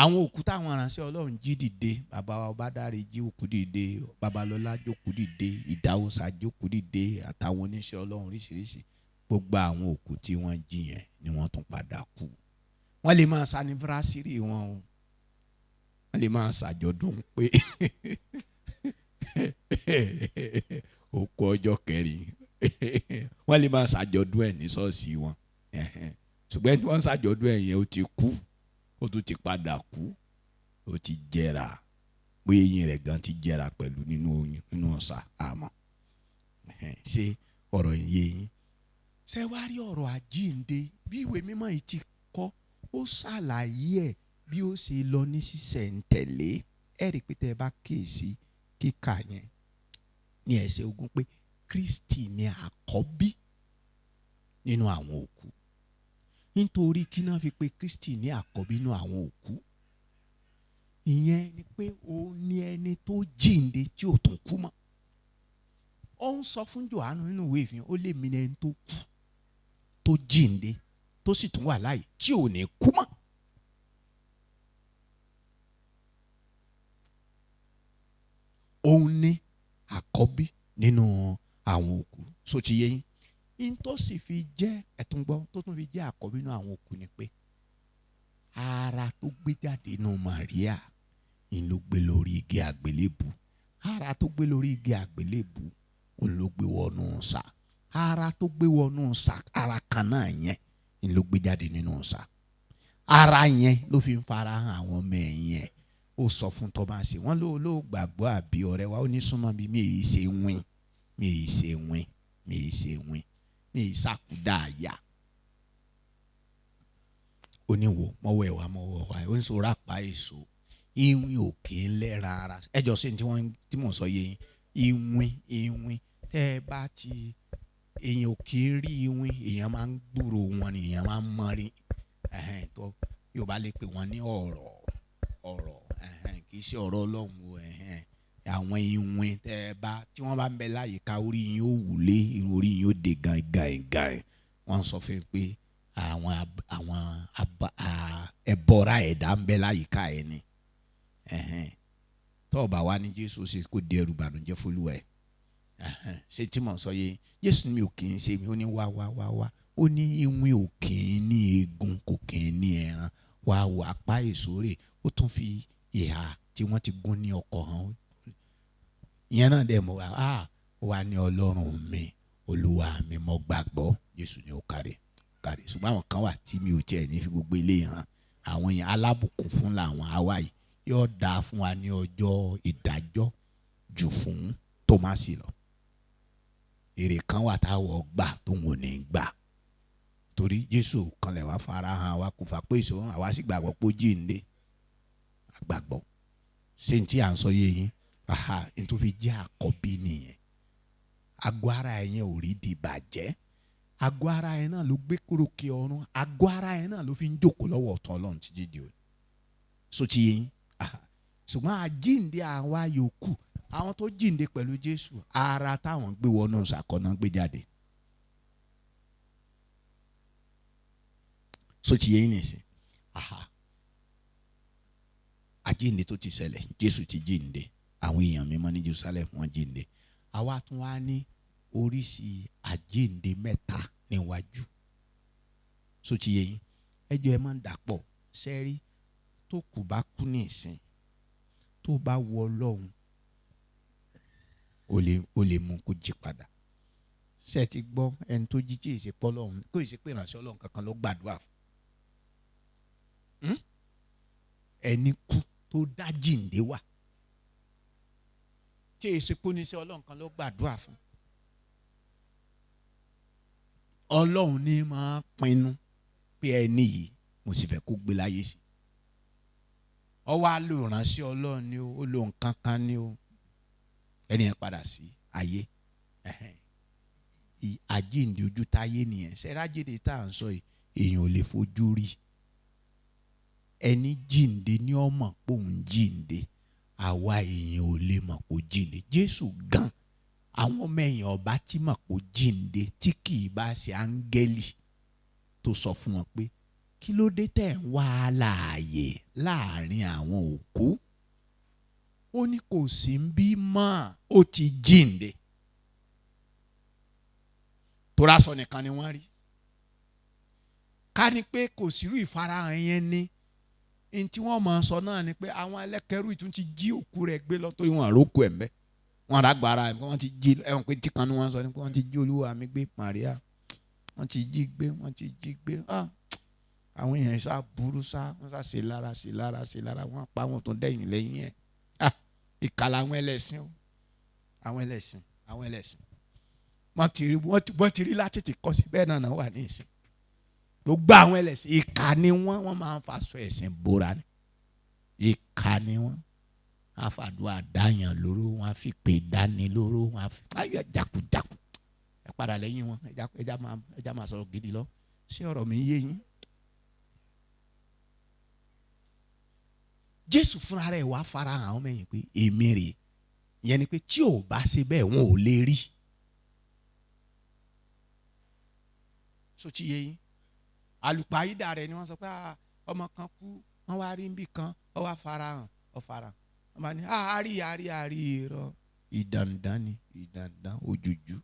Àwọn òkú táwọn aránṣẹ́ Ọlọ́run jí dìde, bàbá wa Ọbádáre jí òkú dìde, Babalọ́lá jókòó dìde, Ìdáhùsà jókòó dìde, àtàwọn oníṣẹ́ Ọlọ́run oríṣiríṣi. Gbogbo àwọn òkú tí wọ́n jí yẹn ni wọ́n tún padà kú. Wọ́n lè máa ṣanifásírì wọn o, wọ́n lè máa ṣàjọ̀dún pé òkú ọjọ́ kẹrin wọ́n lè máa ṣàjọ̀dún ẹ̀ ní ṣọ́ọ̀ṣì wọn, ṣùgbọ́n tí wọ́n ṣàjọ̀dún ẹ̀ yẹn ó ti kú, ó tún ti padà kú, ó ti jẹrà, bóyá eyín rẹ̀ gan ti jẹrà pẹ̀lú nínú ọ̀sà àmọ́. Ṣé ọ̀rọ̀ yé yín? Ṣé wá rí ọ̀rọ̀ àjíǹde bí ìwé mímọ́ yìí ti kọ́, ó ṣàlàyé ẹ̀ bí ó ṣe lọ ní sísẹ̀ǹtẹ̀lé. Ẹ rí pé tẹ́ ẹ bá kíyèsí kíkà yẹn ní ẹsẹ̀ 20 pé Kristi ni àkọ́bí nínú àwọn òkú. Nítorí kí náà fi pé Kristi ní àkọ́bí nínú àwọn òkú? Ìyẹn ni pé ó ní ẹni tó jíǹde tí ò tún kú mọ́. Ó ń sọ fún Jòhánù nínú ìwé Ìfihàn, ó lè mí ní ẹni tó kú, tó jíǹde, tó sì tún wà láàyè tí ò ní kú mọ́. Òun ní àkọ́bí nínú àwọn òkú. So ti yé yín? In tó sì fi jẹ́ ẹ̀túngbọ́n tó tún fi jẹ́ àkọ́bí nínú àwọn òkú ni pé ara tó gbé jáde nínú Màríà ni ló gbé lórí igi àgbélébù. Ara tó gbé lórí igi àgbélébù òun ló gbé wọnú ọ̀sà. Ara tó gbé wọnú ọ̀sà, ara kan náà yẹn ni ló gbé jáde nínú ọ̀sà. Ara yẹn ló fi ń fara hàn àwọn ọmọ ẹ̀yìn ẹ̀. Ó sọ fún Tọ́másì, wọ́n ló gbàgbọ́ àbí ọ̀rẹ́ wa, ó ní súnmọ́ bí mi èyí ṣe wín, mi èyí ṣe wín, mi èyí ṣe wín, mi èyí ṣàkúdà àyà. Ó ní wo mọ́wọ́ ẹ̀ wá mọ́wọ́ wa, ó ní sọ rápá èso ìwìn òkè ńlẹ́ra ara. Ẹjọ́ sí tí mò ń sọ yé yín, ìwìn tẹ́ ẹ bá ti èèyàn òkè rí ìwìn, èèyàn máa ń gbúrò wọn ni, èèyàn máa ń mọ́rí. Tó yóò bá lè pè wọ́n ní ọ̀rọ̀ kì í ṣe ọ̀rọ̀ Ọlọ́run o. Àwọn ìwìn tẹ́ ẹ bá tí wọ́n bá ń bẹ láyìíká, orí yín ó wùlé, irun orí yín ó dé gàìgàì. Wọ́n sọ fún mi pé àwọn ẹbọra ẹ̀dá ń bẹ láyìíká ẹ̀ ni. Tó bá wá ní Jésù ṣe kó dé ẹrù ìbànújẹ́ fólúwa ẹ̀. Ṣé tí mò ń sọ yé? Jésù mi ò kì í ṣe mi, ó ní wá. Ó ní ìwìn ò kì í ní eegun, kò kì í ní ẹran. Wá wo apá èso rẹ̀, ó tún fi ìhà tí wọ́n ti gún ní ọkọ̀ hàn. Ìyẹn náà dẹ̀ mọ̀ wá ní Ọlọ́run mi, Olúwa mi, mo gbàgbọ́. Jésù ni ó kárí. Ṣùgbọ́n àwọn kan wà tí mi ò tiẹ̀ ní fi gbogbo ilé hàn. Àwọn yẹn alábùkún fún làwọn àwa yìí. Yóò dáa fún wa ní ọjọ́ ìdájọ́ jù fún Tómásì lọ. Èrè kan wà táwọn gbà tó ń wò ní gbà. Torí Jésù kanlẹ̀ wá fara hàn wa, kò fà pé ìṣòro àwa sì gbàgbọ́ pé ó jíǹde. Àgbàgbọ́. Ṣé ní tí à ń sọ yé yín? Ní tó fi jẹ́ àkọ́bí nìyẹn. Àgọ́ ara ẹ̀yẹn ò rí di bàjẹ́. Àgọ́ ara ẹ̀ náà ló gbé kúrò kí ọ̀run. Àgọ́ ara ẹ̀ náà ló fi ń jókòó lọ́wọ́ ọ̀tún Ọlọ́run ti jíde o. So ti yé yín? Ṣùgbọ́n àjíǹde àwa yòókù, àwọn tó jíǹde pẹ̀lú Jésù, ara táwọn gbé wọnú ṣàkọ́nà gbé jáde. So ti yé yín nìsín? Àjíǹde tó ti ṣẹlẹ̀, Jésù ti jíǹde, àwọn èèyàn mímọ́ ní Jerusalem wọ́n jíǹde. Àwa tún wá ní oríṣi àjíǹde mẹ́ta níwájú. So ti yé yín? Ẹjọ́ ẹ máa ń dàpọ̀. ṣẹ́rí tó kù bá kú ní ìsìn tó bá wọ Ọlọ́run ó lè mú kó jí padà. Ṣé ti gbọ́ ẹni tó jí tí èsì pọ́ Ọlọ́run kó èsì pé ìránṣẹ́ Ọlọ́run kankan ló gbàdúrà fún. Ẹni kú tó dá jíǹde wà tí èsì pé oníṣẹ́ Ọlọ́run kan ló gbàdúrà fún. Ọlọ́run ní máa pinnu pé ẹni yìí mo sì fẹ́ kó gbé láyé sí. Ó wá lò ìránṣẹ́ Ọlọ́run ni ó lò nǹkan kan ni ó ẹni yẹn padà sí ayé. Àjíǹde ojú táyé nìyẹn. Ṣẹ́rájèdè tá à ń sọ yìí èèyàn ò lè fojú rí. Ẹni jíǹde ní ọmọ pé òun jíǹde, àwa èèyàn ò lè mọ̀ pé ó jíǹde. Jésù gan àwọn ọmọ èèyàn ọba tí mọ̀ pé ó jíǹde tí kì í bá ṣe áńgẹ́lì tó sọ fún wọn pé kí ló dé tẹ̀ ń wá láàyè láàrin àwọn òkú. Ó ní kò sí ń bí mọ́, ó ti jíǹde. Tóra sọ nìkan ni wọ́n rí. Ká ní pé kò sírú ìfarahàn yẹn ní tí wọ́n máa sọ náà ni pé àwọn ẹlẹ́kẹ̀rú ìtún ti jí òkú rẹ̀ gbé lọ torí wọn àrókù ẹ̀ mbẹ́. Wọ́n rágbára ẹ̀ wọ́n ti jí ẹ̀wọ̀n pé tí kan ní wọ́n sọ ni pé wọ́n ti jí Olúwa mi gbé Màríà. Wọ́n ti jí gbé. Àwọn èèyàn sá burú sá wọ́n sá ṣe lára wọ́n pa wọn tó dẹ̀yìn lẹ́yìn ẹ̀. Ìkàlà àwọn ẹlẹ́sìn o. Àwọn ẹlẹ́sìn. Wọ́n ti rí láti ti kọ́ sí bẹ́ẹ̀ náà wà ní ìsìn. Gbogbo àwọn ẹlẹ́sìn ìkà ni wọ́n máa ń faṣọ ẹ̀sìn bóra ni. Ìkà ni wọ́n. Wọ́n á fàdúrà dáyàn lóró, wọ́n á fi pè dání lóró, wọ́n á fi ayọ̀ jákujáku. Ẹ padà lẹ́yìn wọn, ẹja máa sọ̀rọ̀ gidi lọ. Ṣé ọ̀rọ̀ mi yé yín? Jésù fúnra rẹ̀ wá farahàn àwọn mẹ́yìn pé èmi rè. Ìyẹn ni pé tí ò bá ṣe bẹ́ẹ̀ wọn ò lè rí. So ti yé yín? Àlùpàídà rẹ̀ ni wọ́n sọ pé ọmọ kan kú wọ́n wá rí níbì kan ó wá farahàn. Wọ́n bá ní àárí irọ́ ìdàndàn ni òjújú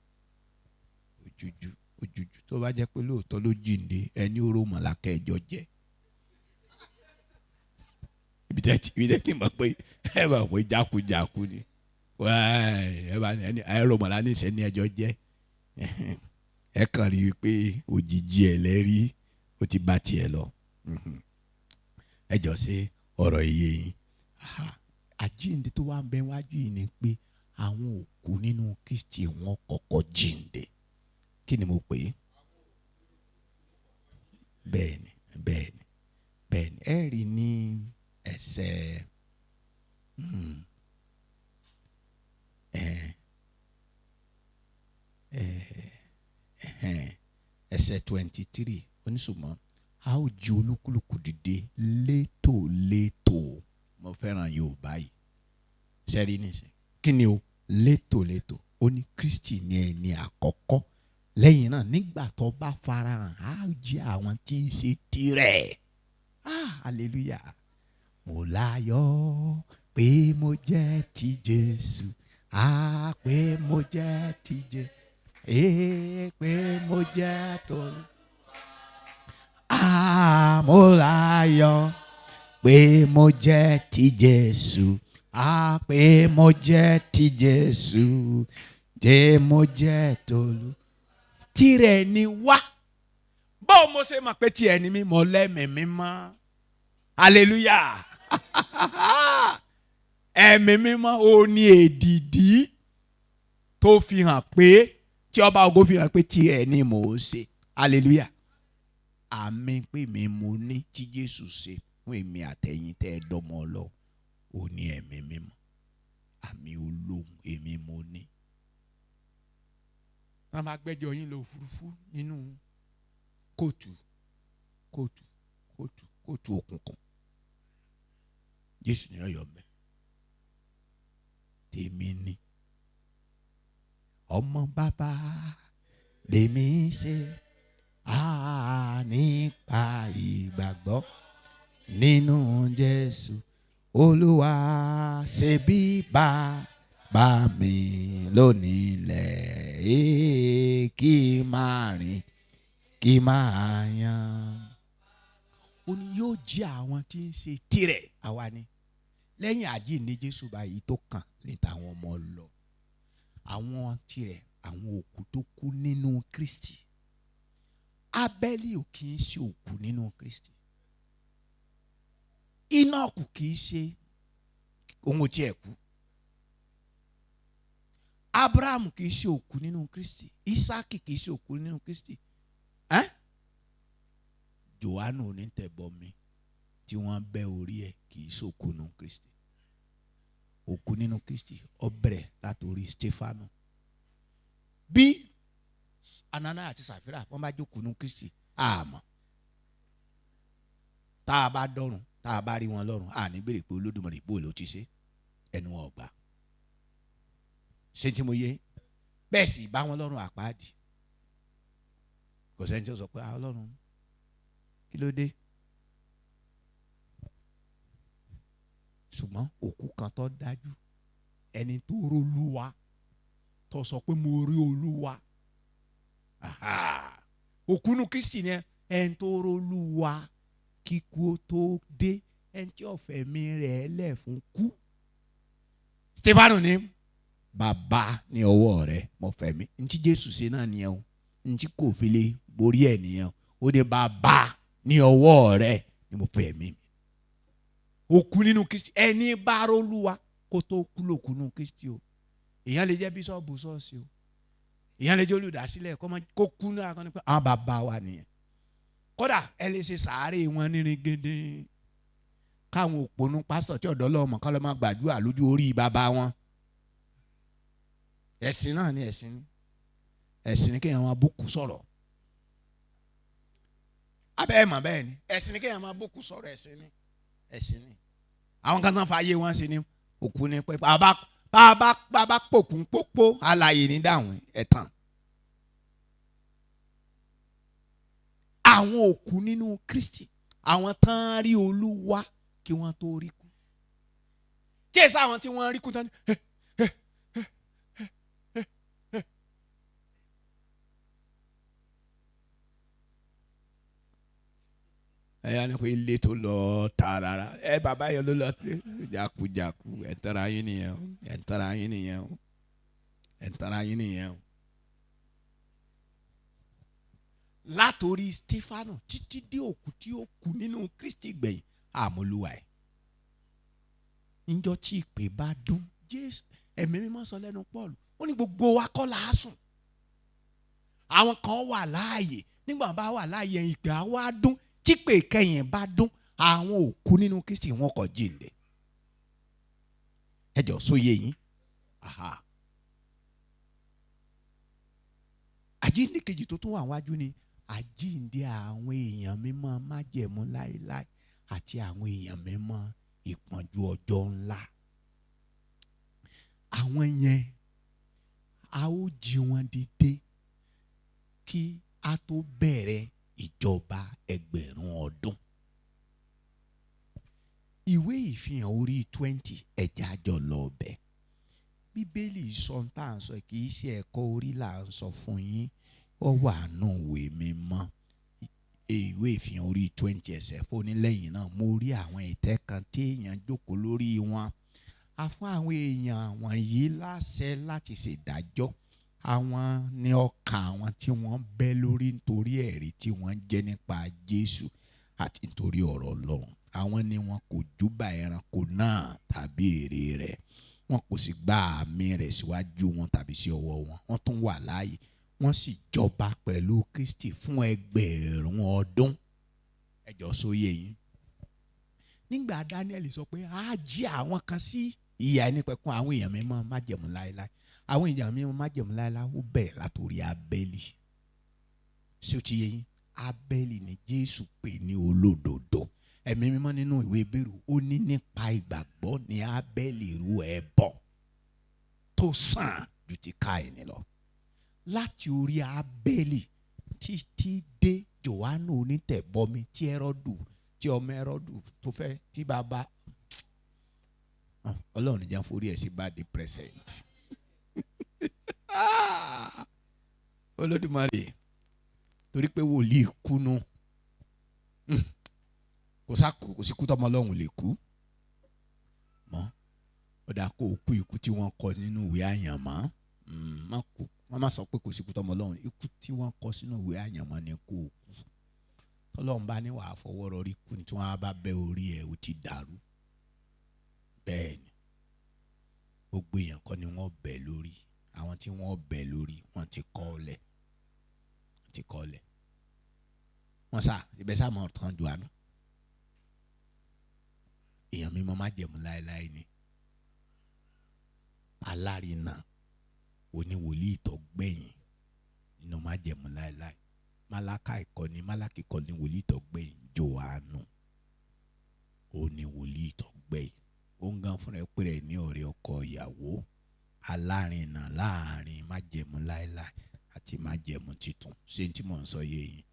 tó bá jẹ́ pé lóòótọ́ ló jíǹde ẹni oró mọ̀lákẹ́ ẹjọ́ jẹ́. Ibi tẹ́ mọ̀ pé ẹ bá pé jákujáku ni ẹ bá ní ẹ̀rọ mọ̀lá ní ìṣẹ́ni ẹjọ́ jẹ́. Ẹ kàn rí i pé òjijì ẹ̀ lẹ́rí ó ti bá tiẹ̀ lọ. Ẹ jọ ṣe ọ̀rọ̀ iye yìí. Àjíǹde tó wá ń bẹ wájú yìí ni pé àwọn òkú nínú Kristi wọn kọ́kọ́ jíǹde. Kí ni mo pè é? Bẹ́ẹ̀ni. Ẹ rí ní ẹsẹ̀ ẹsẹ̀ 23 oníṣùmọ̀ a ó jí olúkúlùkù dìde létòlétò. Mo fẹ́ràn Yorùbá yìí. Sẹ́rí nìsín. Kí ni o? Létòlétò. Ó ní Kristi ní ẹni àkọ́kọ́. Lẹ́yìn náà nígbà tó bá farahàn a ó jí àwọn tí ń ṣe tirẹ̀. Hallelujah. Mo láyọ̀ pé mo jẹ́ ti Jésù. Pé mo jẹ́ ti Jésù. Pé mo jẹ́ tòun. Mo láyọ̀ pé mo jẹ́ ti Jésù. Pé mo jẹ́ ti Jésù. Tí mo jẹ́ tòun. Tirẹ̀ ni wá. Bó mo ṣe mọ̀ pé tiẹ̀ ni mí mo lẹ́mìí mímọ́. Hallelujah. Ẹ̀mí mímọ́ ó ní èdìdí tó fi hàn pé tí ọba ògo fi hàn pé tiẹ̀ ni mò ń ṣe. Hallelujah. Àmì pé mi mo ní tí Jésù ṣe fún èmi àtẹ̀yìn tẹ́ ẹ dọ́mọ Ọlọ́run ó ní ẹ̀mí mímọ́. Àmì olóhùn èmi mo ní. Wọ́n máa gbẹ́jọ́ yín lọ òfurufú nínú kóòtù òkùnkùn. Jésù ní ọ̀yọ́ mẹ́. Tèmi ni. Ọmọ bàbá lèmi ṣe nípa ìgbàgbọ́ nínú Jésù Olúwa ṣe bí bàbá mi lónìí lẹ̀ kí máa rìn kí máa yan. ó ní yóò jí àwọn tí ń ṣe tirẹ̀ àwa ni. Lẹ́yìn àjíǹde Jésù báyìí tó kàn ní tàwọn ọmọ lọ, àwọn tirẹ̀, àwọn òkú tó kú nínú Kristi. Ábẹ́lì ò kì í ṣe òkú nínú Kristi. Ínákù kì í ṣe ohun tí ẹ̀ kú. Ábúráhámù kì í ṣe òkú nínú Kristi. Ísákì kì í ṣe òkú nínú Kristi. Jòhánù onítẹ̀bọmi tí wọ́n bẹ́ orí ẹ̀ kì í ṣe òkú nínú Kristi. Òkú nínú Kristi ó bẹ̀rẹ̀ látòrí Stefanu. Bí Anania àti Sàfírà wọ́n bá jókòó nínú Kristi àmọ́ tá a bá dọ́run, tá a bá rí wọn lọ́run, a ní béèrè pé Olódùmarè bó ló ti ṣe, ẹnu ọgbà. Ṣé tí mo yé? Bẹ́ẹ̀ sì bá wọn lọ́run àpáàdì. Kò sẹ́ni tí ó sọ pé Ọlọ́run kí ló dé? Ṣùgbọ́n òkú kan tó dájú, ẹni tó r'Olúwa, tó sọ pé mo rí Olúwa. Òkú nínú Kristi ni ẹni tó r'Olúwa kíkú tó dé, ẹni tí ó fẹ̀mí rẹ̀ lẹ̀ fún kú. Stefanu ní bàbá ní ọwọ́ rẹ̀ mo fẹ̀mí. Ntí Jésù ṣe náà nìyẹn o, ntí kò fi lè borí ẹ̀ nìyẹn o. Ó ní bàbá ní ọwọ́ rẹ̀ ni mo fẹ̀mí. Òkú nínú Kristi, ẹni bá r'Olúwa kó tó kú lòkú nínú Kristi o. Èèyàn lè jẹ́ bíṣọ́ọ̀bù ṣọ́ọ̀ṣì o, èèyàn lè jẹ́ olùdásílẹ̀ kó kú náà kan ní pé àwọn bàbá wa nìyẹn. Kódà ẹ lè ṣe sàárè wọn nírin gèdè, káwọn òpònú pásítọ̀ tí ọ̀dọ́ lọ́mọ kọ́ ló máa gbàdúrà lójú orí bàbá wọn. Ẹ̀sìn náà ni ẹ̀sìn ni kéèyàn máa bókù sọ̀rọ̀. Abẹ́ ẹ̀ mọ̀ bẹ́ẹ̀ ni ẹ̀sìn ni kéèyàn máa bókù sọ̀rọ̀, ẹ̀sìn ni. Àwọn kan tán fa ayé wọn sí ni òkú ni pé bàbá pòkùn pópó alààyè ní dáhùn ẹ̀tàn. Àwọn òkú nínú Kristi, àwọn tán rí Olúwa kí wọ́n tó rí kú. Tí èsì àwọn tí wọ́n rí kú tán ní ẹ̀yà ni pé ilé tó lọ tààràrà bàbá yẹn ló lọ jákujàku ẹ̀ntara yín nìyẹn o. Látòrí Stefanu títí dé òkú tí ó kú nínú Kristi gbẹ̀yìn àmúlùwà ẹ̀. Níjọ́ tí ìpè bá dún, Jésù ẹ̀mí mímọ́ sọ lẹ́nu Pọ́ọ̀lù, ó ní gbogbo wa kọ́ la á sùn. Àwọn kan wà láàyè, nígbà bá wà láàyè ìpè á wá dún. Tí pé kẹ́yìn bá dún, àwọn òkú nínú Kristi wọn kò jíǹde. Ẹ jọ sóye yín. Àjíǹde kejì tó tún wà wájú ni àjíǹde àwọn èèyàn mímọ́ májẹ̀mú láéláé àti àwọn èèyàn mímọ́ ìpọ́njú ọjọ́ ńlá. Àwọn yẹn a ó jí wọn dìde kí a tó bẹ̀rẹ̀ ìjọba ẹgbẹ̀rún ọdún. Ìwé ìfihàn orí 20 ẹ̀já jọ lọ bẹ̀. Bíbélì sọ ń tà ń sọ kì í ṣe ẹ̀kọ́ orí là ń sọ fún yín, ó wà nù ìwé mímọ́. Ìwé ìfihàn orí 20 ẹsẹ̀ fónílẹ́yìn náà mo rí àwọn ìtẹ́ kan tí èèyàn jókòó lórí wọn. A fún àwọn èèyàn wọ̀nyí láṣẹ láti ṣèdájọ́. Àwọn ní ọkàn àwọn tí wọ́n bẹ́ lórí nítorí ẹ̀rí tí wọ́n jẹ́ nípa Jésù àti nítorí ọ̀rọ̀ Ọlọ́run. Àwọn ni wọn kò júbà ẹranko náà tàbí ère rẹ̀, wọn kò sì gba àmì rẹ̀ síwájú wọn tàbí sí ọwọ́ wọn. Wọ́n tún wà láàyè, wọ́n sì jọba pẹ̀lú Kristi fún ẹgbẹ̀rún ọdún. Ẹ jọ sóye yín. Nígbà Daniel sọ pé a jí àwọn kan sí ìyà ẹnìpẹ̀kun, àwọn èèyàn mímọ́ májẹ̀mú láéláé. Àwọn èèyàn mímọ́ májẹ̀mú láéláé ó bẹ̀rẹ̀ látòrí Ábẹ́lì. Ṣé ó ti yé yín? Ábẹ́lì ni Jésù pè ní olódodo. Ẹ̀mí mímọ́ nínú ìwé Hébérù ó ní nípa ìgbàgbọ́ ni Ábẹ́lì rú ẹbọ tó sàn ju ti Káínì lọ. Láti orí Ábẹ́lì títí dé Jòhánù onítẹ̀bọmi tí ọmọ Hẹ́rọ́dù tó fẹ́ tí bàbá Ọlọ́run jẹ́ forí ẹ̀ sí bá di present. Olódùmarè torí pé wòlíì kúnú kò sí kú tọmọ Ọlọ́run lè kú mọ́. Ó dáa kó o kú ikú tí wọ́n kọ nínú ìwé àyànmọ́. Wọ́n má sọ pé kò sí kú tọmọ Ọlọ́run. Ikú tí wọ́n kọ sínú ìwé àyànmọ́ ni kó o kú. Tọ́lọ́run bá ní wàá fọwọ́ rọrí kú ni tí wọ́n bá bẹ́ orí ẹ̀ ó ti dàrú. Bẹ́ẹ̀ ni gbogbo èèyàn kọ́ ni wọ́n bẹ̀ lórí. Àwọn tí wọ́n bẹ̀ lórí wọ́n ti kọ́ ọ lẹ̀. Wọ́n sá ibẹ̀ sá mọ̀ tán ju àná. Èèyàn mímọ́ má jẹ̀mú láéláé ni. Alárinà oníwòlíì tó gbẹ̀yìn nínú má jẹ̀mú láéláé. Málákì kọ́ ni wòlíì tó gbẹ̀yìn. Jòhánù oníwòlíì tó gbẹ̀yìn. Ó ń gan fúnra ẹ̀ pé rẹ̀ ní ọ̀rẹ́ ọkọ ìyàwó. Alárinà láàrin májẹ̀mú láéláé àti májẹ̀mú titun. Ṣé tí mò ń sọ yé yín?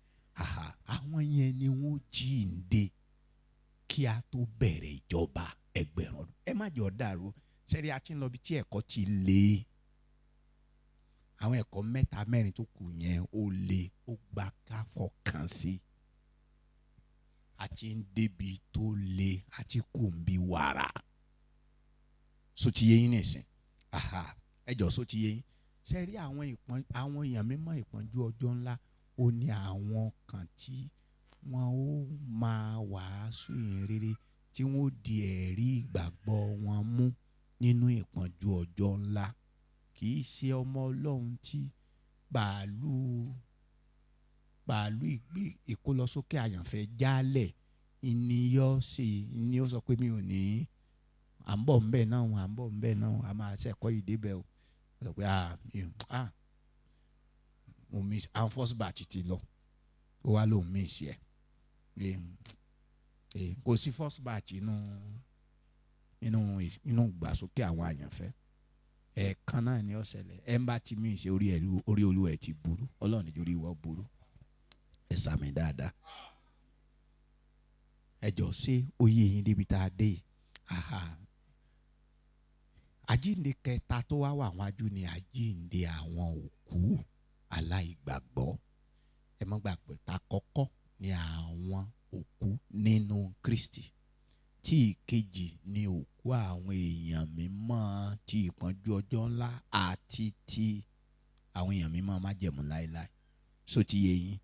Àwọn yẹn ni wọ́n jíǹde kí a tó bẹ̀rẹ̀ ìjọba ẹgbẹ̀rún ọdún. Ẹ má jọ dàrú. Ṣẹ́rí a ti ń lọ bí tí ẹ̀kọ́ ti le. Àwọn ẹ̀kọ́ 3-4 tó kù yẹn ó le, ó gba ká fọkàn sí. A ti ń débi tó le, a ti kù ń bí wàrà. So ti yé yín nìsín. Ẹ jọ so ti yé yín. Ṣẹ́rí àwọn èèyàn mímọ́ ìpọ́njú ọjọ́ ńlá ó ní àwọn kan tí wọ́n ó máa wàásù ìhìnrere tí wọ́n ó di ẹ̀rí ìgbàgbọ́ wọn mú nínú ìpọ́njú ọjọ́ ńlá. Kì í ṣe ọmọ Ọlọ́run tí bàálù ìkólọsókè àyànfẹ́ jálẹ̀ ìní ó sọ pé mi ò ní à ń bọ̀ ńbẹ̀ náà a máa ṣẹ̀kọ́ ìdébẹ̀ o. Sọ pé mo miss àwọn first batch ti lọ ó wá lóun miss ẹ̀. Kò sí first batch inú ìgbàsókè àwọn àyànfẹ́. Ẹ̀ẹ̀kan náà ni ó ṣẹlẹ̀. Ẹ ń bá ti miss orí olúwa ẹ̀ ti burú. Ọlọ́run nítorí ìwọ burú. Ẹ sàmì dáadáa. Ẹ jọ ṣé oyè yín débi tá a dé. Àjíǹde kẹta tó wá wà wájú ni àjíǹde àwọn òkú aláìgbàgbọ́. Ẹ má gbàgbé ta kọ́kọ́ ni àwọn òkú nínú Kristi. Tí ìkejì ni òkú àwọn èèyàn mímọ́ ti ìpọ́njú ọjọ́ ńlá àti ti àwọn èèyàn mímọ́ májẹ̀mú láéláé. So ti yé yín.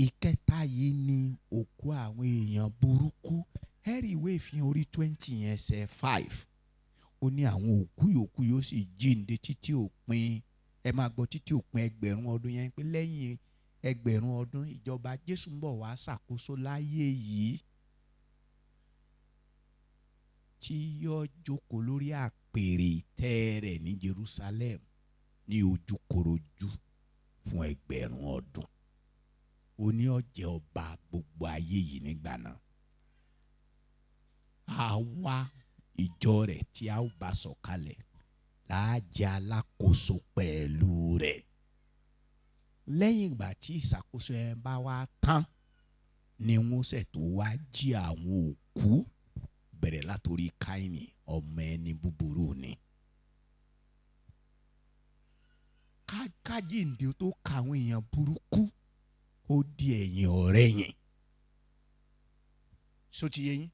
Ìkẹta yìí ni òkú àwọn èèyàn burúkú. Ẹ̀rí ìwé ìfihàn orí 20 ẹsẹ̀ 5. Ó ní àwọn òkú yòókù yóò sì jíǹde títí òpin. Ẹ máa gbọ́ títí òpin ẹgbẹ̀rún ọdún yẹn pé lẹ́yìn ẹgbẹ̀rún ọdún ìjọba Jésù ń bọ̀ wá ṣàkóso láyé yìí tí yóò jókòó lórí àpèrè ìtẹ́ rẹ̀ ní Jerusalem ní ojúkorojú fún ẹgbẹ̀rún ọdún. Ó ní ó jẹ́ ọba gbogbo ayé yìí nígbà náà. Àwa ìjọ rẹ̀ tí a ó bá sọ̀kalẹ̀ láàjẹ́ alákòóso pẹ̀lú rẹ̀. Lẹ́yìn ìgbà tí ìṣàkóso ẹ bá wá tán ni wọ́n ṣẹ̀ tó wá jí àwọn òkú bẹ̀rẹ̀ látòrí Káínì ọmọ ẹni búburú ni. Kájíǹde tó ka àwọn èèyàn burúkú ó di ẹ̀yìn ọ̀rẹ́ yẹn. So ti yé yín.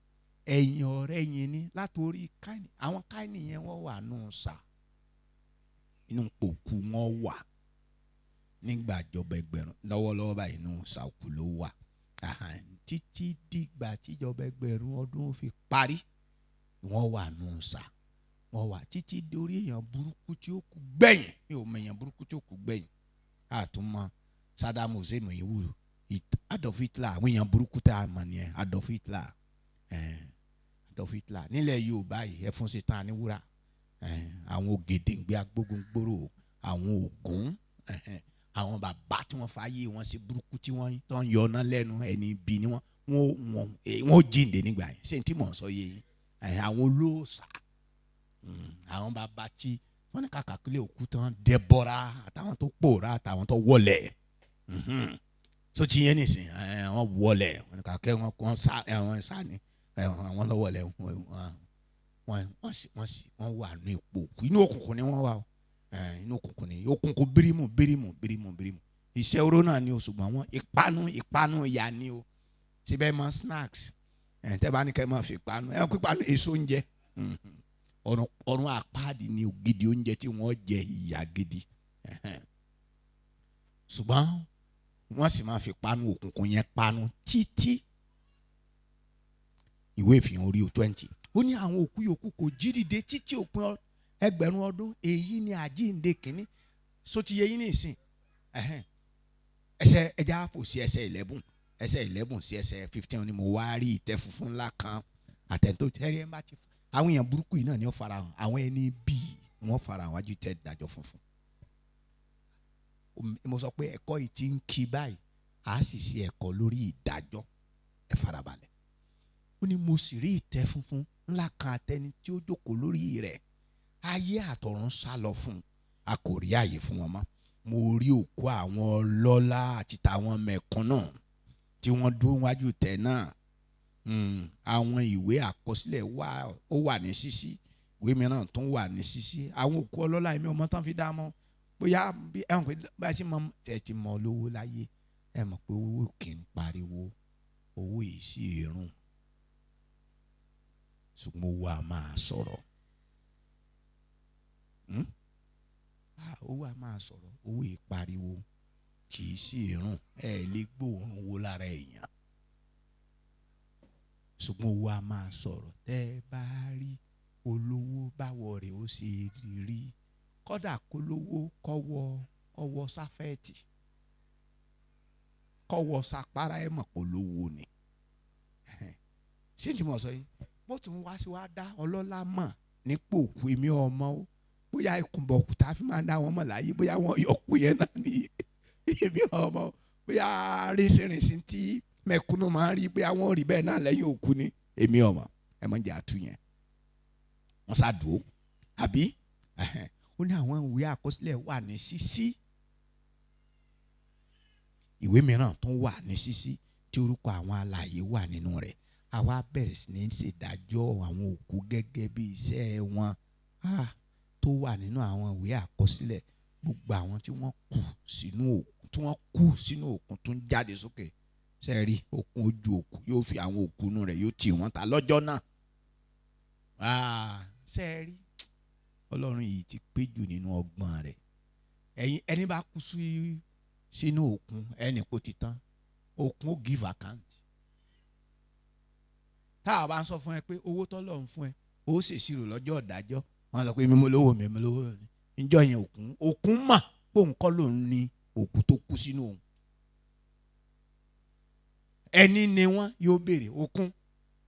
Ẹ̀yìn ọ̀rẹ́ yẹn ni látòrí Káínì. Àwọn Káínì yẹn wọ́n wà nù sà inú pòkú wọn wà nígbà ìjọba ẹgbẹ̀rún lọ́wọ́lọ́wọ́ báyìí inú sàkú ló wà. Títí dìgbà tíjọba ẹgbẹ̀rún ọdún fi parí wọ́n wà nù sà. Wọ́n wà títí dórí èèyàn burúkú tí ó kú gbẹ̀yìn. Mi ò mọ èèyàn burúkú tí ó kú gbẹ̀yìn. Àtúmọ̀ Saddam Hussein ìwúrò Adolf Hitler àwọn èèyàn burúkú tá a mọ̀ nìyẹn. Adolf Hitler nílẹ̀ Yorùbá yìí ẹfun ṣetán àníwúrà. Àwọn ògèdèǹgbé agbógungbòrò àwọn Ògún àwọn bàbá tí wọ́n fàyè wọn ṣe burúkú tí wọ́n tán yọná lẹ́nu ẹni bí ni wọ́n jíǹde nígbà yẹn. Ṣé tí mò ń sọ yé yín? Àwọn olóòṣà àwọn bàbá tí wọ́n ní kàkàkílẹ̀ òkú tán Dẹ́bọ́rà àtàwọn tó pòórá àtàwọn tó wọlé. So ti yẹn nìsín àwọn wọlé wọ́n ní kàkẹ́ wọn sá àwọn sá ni àwọn lọ wọlé wọ́n wà ní ipò òkú. Inú òkùnkùn ni wọ́n wà o. Inú òkùnkùn ni òkùnkùn bírímù. Iṣẹ́ oró náà ni o ṣùgbọ́n wọn ìpanu ìyá ni o. Síbẹ̀ mọ snacks tẹ́ bá ní kẹ́ máa fi panu pípanu èso oúnjẹ ọ̀run àpáàdì ni ògidì oúnjẹ tí wọ́n jẹ ìyà gidi ṣùgbọ́n wọ́n sì máa fi panu òkùnkùn yẹn panu títí. Ìwé Ìfihàn orí 20 ó ní àwọn òkú yòókù kò jí dìde títí òpin ẹgbẹ̀rún ọdún, èyí ni àjíǹde kìíní. So ti yẹ yín ní ìsìn ẹsẹ̀ ẹja fò sí ẹsẹ̀ 11 sí ẹsẹ̀ 15 ni mo wá rí ìtẹ́ funfun ńlá kan àtẹ̀ntó tẹ́rí ẹ̀ bá ti àwọn èèyàn burúkú yìí náà ni ó farahàn, àwọn ẹni bíi wọ́n farahàn wájú tẹ́ dájọ́ funfun. Mo sọ pé ẹ̀kọ́ yìí ti ń kí báyìí, a sì ṣe ẹ̀kọ́ lórí ìdájọ́. Ẹ farabalẹ̀. Ó ní mo sì rí ìtẹ́ funfun ńlá kan àtẹni tí ó jókòó lórí rẹ̀, ayé àtọ̀run sá lọ fún un, a kò rí àyè fún wọn mọ́. Mo rí òkú àwọn ọlọ́lá àti tàwọn mẹ̀kúnnù tí wọ́n dúró wájú tẹ́ náà. Àwọn ìwé àkọsílẹ̀ ó wà ní ṣíṣí, ìwé mìíràn tún wà ní ṣíṣí. Àwọn òkú ọlọ́lá èmi ọmọ tán fi dá mọ́, bóyá ẹ̀wọ̀n pé bá ti mọ lówó láyé ẹ mọ̀ pé owó kì í pariwo, owó yìí sì rùn, ṣùgbọ́n owó a máa sọ̀rọ̀. Owó a máa sọ̀rọ̀, owó yìí pariwo kì í sì rùn, ẹ lè gbóòórùn owó lára èèyàn, ṣùgbọ́n owó a máa sọ̀rọ̀. Tẹ́ ẹ bá rí olówó báwo rẹ̀ ó ṣe rí, kódà kólówó kọ́wọ́ sáfẹ́ẹ̀tì, kọ́wọ́ sapara, ẹ mọ̀ pé olówó ni. Ṣé ní mo sọ yìí bó tún wá sí wá dá ọlọ́lá mọ̀ nípò òkú èmi ọmọ ó, bóyá ìkùnbọ̀ òkúta fi máa ń dá wọn mọ̀ láyé, bóyá wọn yọ òkú yẹn náà ní èmi ọmọ, bóyá rísìrìsì tí mẹ̀kúnnù máa ń rí, bóyá wọn rí bẹ́ẹ̀ náà lẹ́yìn òkú ni èmi ọmọ. Ẹ mọ̀ jẹ́ àtú yẹn wọ́n sá dùn ó àbí. Ó ní àwọn ìwé àkọsílẹ̀ wà ní ṣíṣí, ìwé mìíràn tún wà ní ṣíṣí tí orúkọ àwọn alààyè wà nínú rẹ̀. Àwa bẹ̀rẹ̀ sí ní ṣèdájọ́ àwọn òkú gẹ́gẹ́ bí iṣẹ́ wọn tó wà nínú àwọn ìwé àkọsílẹ̀. Gbogbo àwọn tí wọ́n kú sínú òkun tó ń jáde sókè, ṣe rí òkun ojú òkú yóò fi àwọn òkú inú rẹ̀ yóò tì wọ́n ta lọ́jọ́ náà. Ṣe rí Ọlọ́run yìí ti pé jù nínú ọgbọ́n rẹ̀. Ẹni bá kú sínú òkun ẹni kò ti tán, òkun ó give account. Tá a bá ń sọ fún ẹ pé owó tọ́lọ́run fún ẹ ó ṣèṣirò lọ́jọ́ ìdájọ́, wọ́n sọ pé mímú lówó níjọ́ yẹn òkun mà pé òun kọ́ lòun ní òkú tó kú sínú òun. Ẹni ni wọ́n yóò béèrè òkun,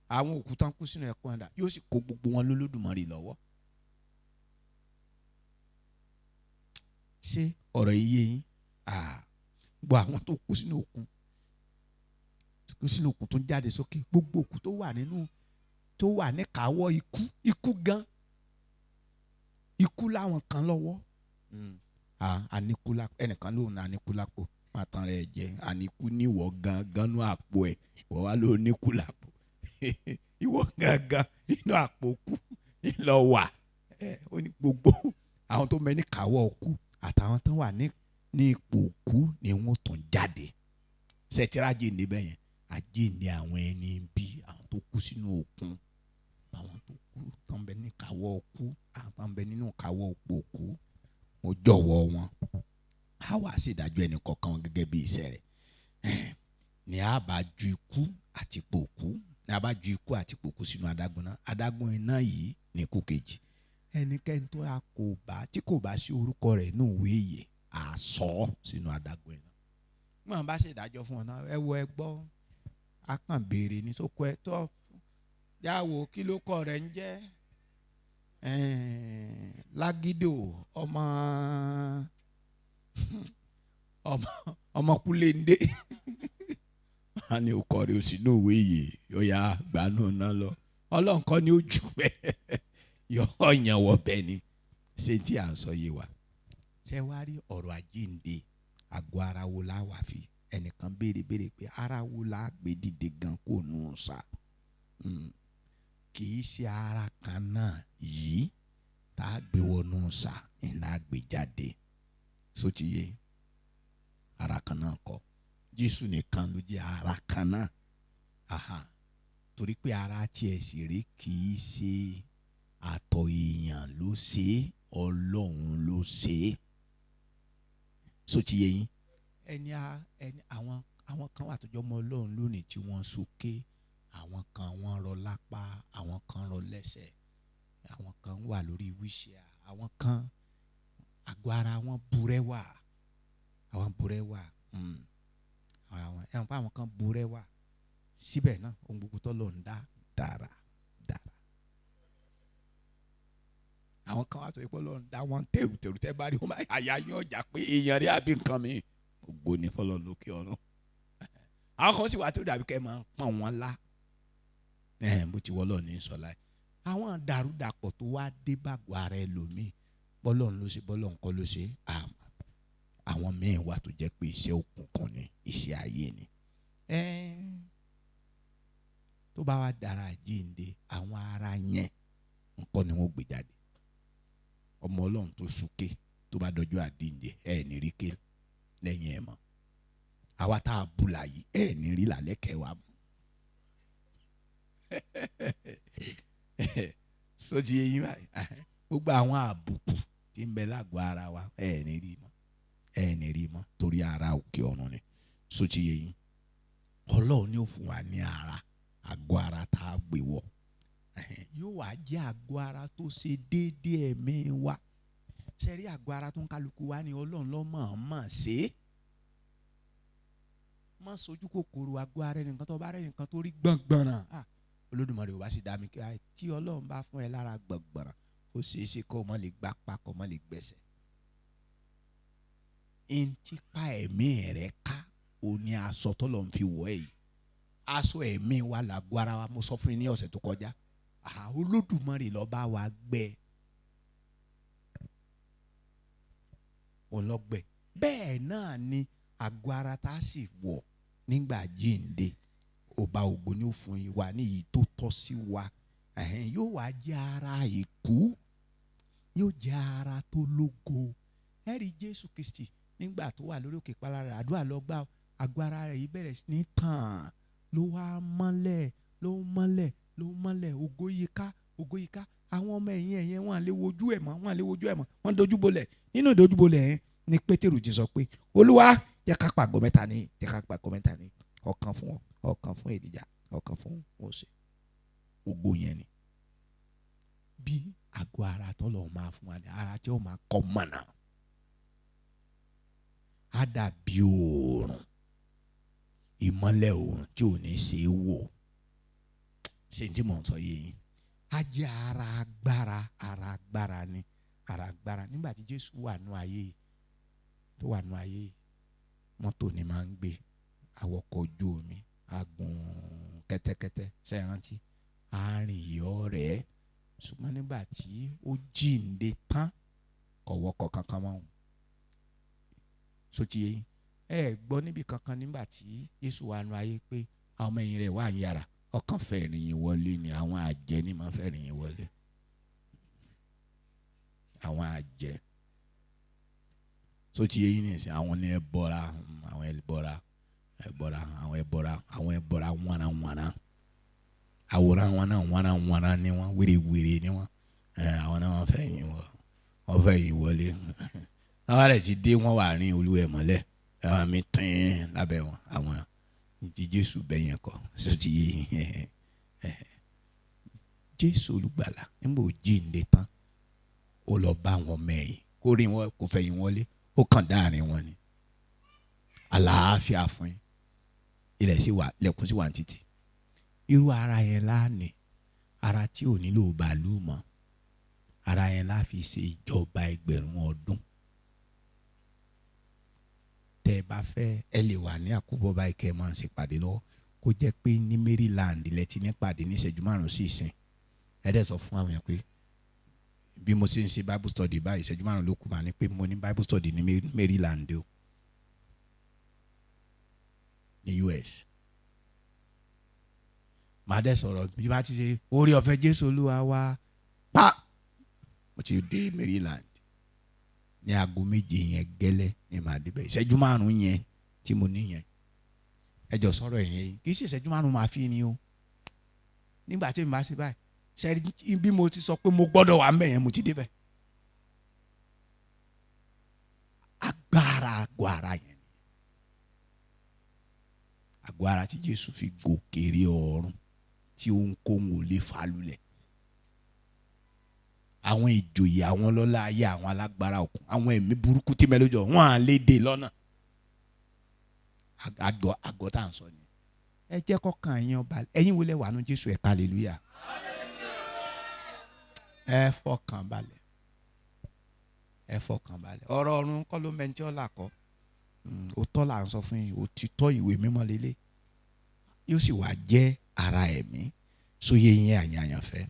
àwọn òkú tán kú sínú ẹ̀kún ẹ̀dá yóò sì kó gbogbo wọn lólódùmarè lọ́wọ́. Ṣé ọ̀rọ̀ iye yín? Gbogbo àwọn tó kú sínú òkun tó ń jáde sókè, gbogbo òkú tó wà ní káwọ́ ikú gan, ikú láwọn kan lọ́wọ́. Àníkúlápò ẹnìkan lóhùn àníkúlápò máa tan rẹ̀ jẹ, àníkú níwọ̀ gangan nú àpò ẹ̀, ìwọ wá ló níkúlápò ìwọ gangan nínú àpò kú ńlọ wà. Ó ní gbogbo àwọn tó mẹ́ni káwọ́ kú àtàwọn tó wà ní ipò kú ni wọ́n tún jáde. Ṣètìrá jíǹde bẹ́ẹ̀ yẹn, àjíǹde àwọn ẹni bí àwọn tó kú sínú òkun, àwọn tó kú tó ń bẹ ní káwọ́ kú, àwọn tó ń bẹ nínú káwọ́ òpó kú, mo jọ̀wọ́ wọn. A wá sí ìdájọ́ ẹnì kọ̀ọ̀kan gẹ́gẹ́ bí iṣẹ́ rẹ̀. Ní a bá ju ikú àti pòkú, ní a bá ju ikú àti pòkú sínú adágún náà, adágún iná yìí ní ikú kejì. Ẹnikẹ́ni tó tí kò bá sí orúkọ rẹ̀ nínú ìwé ìyè, a sọ ọ́ sínú adágún iná. Wọ́n bá ṣe ìdájọ́ fún ọ náà, ẹ wo ẹ gbọ́, a kàn béèrè ní tó kọ ẹ tó yàwó kí ló kọ rẹ̀ ń jẹ́ Lágídò ọmọkúlẹ̀ndé a ní òkọ rẹ̀ òsì ní òwe ìyè yọ̀ọ́yà gbanú náà lọ. Ọlọ́run kọ́ ni ó jù bẹ́ẹ̀ yọ̀ọ́ yàn wọ́ bẹ́ẹ̀ ni. Ṣé tí à ń sọ yé wa? Ṣé wá rí ọ̀rọ̀ àjíǹde àgọ́ ara wo la wà fi? Ẹnìkan béèrè pé ara wo la gbé dìde gan kó nù sá? Kì í ṣe ara kan náà yìí tá a gbé wọnú sá ńlá gbé jáde. Sotiye ara kan náà kọ́, Jésù nìkan ló jẹ́ ara kan náà. torí pé ara tiẹ̀ sì rí kì í ṣe àtọ̀ èèyàn ló ṣe é, Ọlọ́run ló ṣe é. So ti yé yín àwọn kan wà tó jọ mọ́ Ọlọ́run lónìí tí wọ́n sókè, àwọn kan wọ́n rọ lápá, àwọn kan rọ lẹ́sẹ̀, àwọn kan wà lórí wíṣíà, àwọn kan àgọ́ ara wọn burẹ́wà, àwọn burẹ́wà, àwọn kan burẹ́wà, síbẹ̀ náà ohun gbogbo tó lọ ń dá dára. Àwọn kan wà tó yẹ pé Ọlọ́run dá wọn tẹ̀rù tẹ́ bá rí wọn báyìí àyà yín ọjà pé èèyàn rí àbí nǹkan mi ògbó ní fọlọ́ lókè ọ̀run. Àwọn kan sì wà tó dàbí kẹ́ máa ń pọ̀n wọn lá bó ti wọ́lọ́ ní sọ́lá yìí. Àwọn dàrúdàpọ̀ tó wá dé bàgbọ́ ara ẹlòmíì, bọ́lọ́run ló ṣe bọ́lọ́run kọ́ ló ṣe àmọ́ àwọn míì wà tó jẹ́ pé iṣẹ́ òkùnkùn ni, iṣẹ́ ayé ni. Tó bá wá dára jíǹde, àwọn ara yẹn nǹkan ni wọ́n gbé jáde. Ọmọ Ọlọ́run tó súnké tó bá dọjọ́ àdínde ní rí ké lẹ́yìn ẹ̀ mọ́. Àwa tá a bù láyé ní rí lálẹ́ kẹwàá mọ́. Sọ́jí eyín báyìí gbogbo àwọn àbùkù tí ń bẹ lágọ̀ọ́ ara wa ní rí mọ́ torí ara òkè ọ̀run ni. Sọ́jí eyín Ọlọ́run ni ó fún wa ní ara, àgọ́ ara tá a gbé wọ̀. Yóò wá jẹ́ àgọ́ ara tó ṣe déédéé ẹ̀mí wa. Ṣẹ́rí àgọ́ ara tó ń kálukú wa ni Ọlọ́run ló mọ̀ ṣe. Má sojú kòkòrò àgọ́ ara ẹnìkan tó bá rẹ̀ nìkan tó rí gbọ̀ngbọ̀nràn. Olódùmarè ò bá sì dá mi kí tí Ọlọ́run bá fún ẹ lára gbọ̀ngbọ̀nràn kó ṣeé ṣe kó má lè gbá pa kó má lè gbẹ̀sẹ̀. Ntípa ẹ̀mí rẹ̀ ká o ní aṣọ tọ́lọ́run fi wọ̀ ẹ́ yìí. Aṣọ ẹ̀mí wa làgọ́ ara wa, mo sọ fún yín ní ọ̀sẹ̀ tó kọjá. Olódùmarè ló bá wa gbẹ́ ọlọ́gbẹ́. Bẹ́ẹ̀ náà ni àgọ́ ara tá a sì wọ̀ nígbà jíǹde, ọba ògo ni ó fún wa ní èyí tó tọ́ sí wa. Yóò wá jẹ́ ara ìkú, yóò jẹ́ ara tó lógo. Ẹ rí Jésù Kristi nígbà tó wà lórí òkè ìpalára àdúrà lọ gbà, àgọ́ ara rẹ̀ yìí bẹ̀rẹ̀ sí ní tàn, ló wá mọ́lẹ̀ ògo yíká. Àwọn ọmọ ẹ̀yìn wọn lè wojú ẹ̀ mọ́, wọ́n dojú bolẹ̀. Nínú ìdojú bolẹ̀ yẹn ni Pétérù ti sọ pé Olúwa jẹ́ ká pàgọ́ mẹ́ta ní ọ̀kan fún ọ, ọ̀kan fún Èlíjà, ọ̀kan fún Mósè. Ògo yẹn ni bí àgọ́ ara tọ́lọ̀ máa fún wa ní ara tí ó máa kọ́ mọ̀nà. Á dàbí oòrùn, ìmọ́lẹ̀ oòrùn tí ò ní ṣe é wò. Ṣé tí mò ń sọ yé yín? Á jẹ́ ara agbára ni, ara agbára. Nígbà tí Jésù wà nù ayé mọ́tò ni máa ń gbé, awọkọ̀ ojú omi, agùn kẹ́tẹ́kẹ́tẹ́, ṣé ẹ rántí? Arìn yọ̀ rẹ̀, ṣùgbọ́n nígbà tí ó jíǹde tán kò wọkọ̀ kankan mọ́. Sotí yé yín? Ẹ gbọ́ níbi kankan nígbà tí Jésù wà nù ayé pé àwọn ọmọ ẹ̀yìn rẹ̀ wà ń yàrá, ọkàn fẹ́ rìn wọlé ni. Àwọn àjẹ́ ni máa fẹ́ rìn wọlé. Àwọn àjẹ́. Sotí yé yín nìsín, àwọn ni ẹbọra, àwọn ẹbọra wọnà. Àwòrán wọn náà wọnà ni wọ́n, wèrè ni wọ́n. Àwọn náà wọ́n fẹ́ yìn wọlé. Àwọn rẹ̀ ti dé, wọ́n wà ní Olúwẹ̀ mọ́lẹ̀. Àwọn mi tín lábẹ́ wọn. Àwọn ti Jésù bẹ̀yẹn kọ́. Sotí yé yín? Jésù olùgbàlà nígbà ó jíǹde tán, ó lọ bá wọn mẹ́yìn, kó rí wọn kó fẹ́ yìn wọlé, ó kàn dáàrin wọn ni. Àlàáfíà fún yín. Ilẹ̀ sì wà, lẹ́kùn sí wà ní títì. Irú ara yẹn láàní, ara tí ò nílò bàálù mọ́, ara yẹn la fi ṣe ìjọba ẹgbẹ̀rún ọdún. Tẹ́ ẹ bá fẹ́ ẹ lè wà ní àkóbọ̀ báyìí kẹ́ ẹ máa ń ṣe pàdé lọ́wọ́, kó jẹ́ pé ní Maryland lẹ ti ní pàdé ní ìṣẹ́jú 5 sí ìsìn. Ẹ dẹ̀ sọ fún àwọn yẹn pé bí mo ṣe ń ṣe Bible study báyìí ìṣẹ́jú 5 ló kù, máa ní pé mo ní Bible study ní Maryland o, ní US. Màá dẹ̀ sọ̀rọ̀ bí wọ́n ti ṣe oore ọ̀fẹ́ Jésù Olúwa wa pa, mo ti dé Maryland ní aago 7 yẹn gẹ́lẹ́ ní màá débẹ̀. Ìṣẹ́jú 5 yẹn tí mo ní yẹn, ẹ jọ sọ̀rọ̀ yẹn kì í ṣe ìṣẹ́jú 5 máa fi ni o. nígbà tí mo bá ṣe báyìí ṣe bí mo ti sọ pé mo gbọ́dọ̀ wà ńbẹ̀ yẹn mo ti débẹ̀. Agbára àgọ́ ara yẹn, àgọ́ ara tí Jésù fi gòkèrè ọ̀run tí ohunkóhun ò lè fà lulẹ̀. Àwọn ìjòyè, àwọn ọlọ́lá ayé, àwọn alágbára òkun, àwọn ẹ̀mí burúkú tí mẹ́lójọ wọ́n á lè dè lọ́nà. Àgọ́ tá à ń sọ ni. Ẹ jẹ́ kọ́kàn yín balẹ̀. Ẹ̀yin wo lẹ wà nínú Jésù, ẹ hallelujah. Ẹ fọkàn balẹ̀. Ẹ fọkàn balẹ̀. Ọ̀rọ̀ ọ̀run kọ́ ló mẹ́ntí ọ̀la kọ́. Òótọ́ là ń sọ fún yín, òtítọ́ ìwé mímọ́ lélẹ̀. Yóò sì wá jẹ́ ara ẹ̀mí. Sóyè yín àyànfẹ́.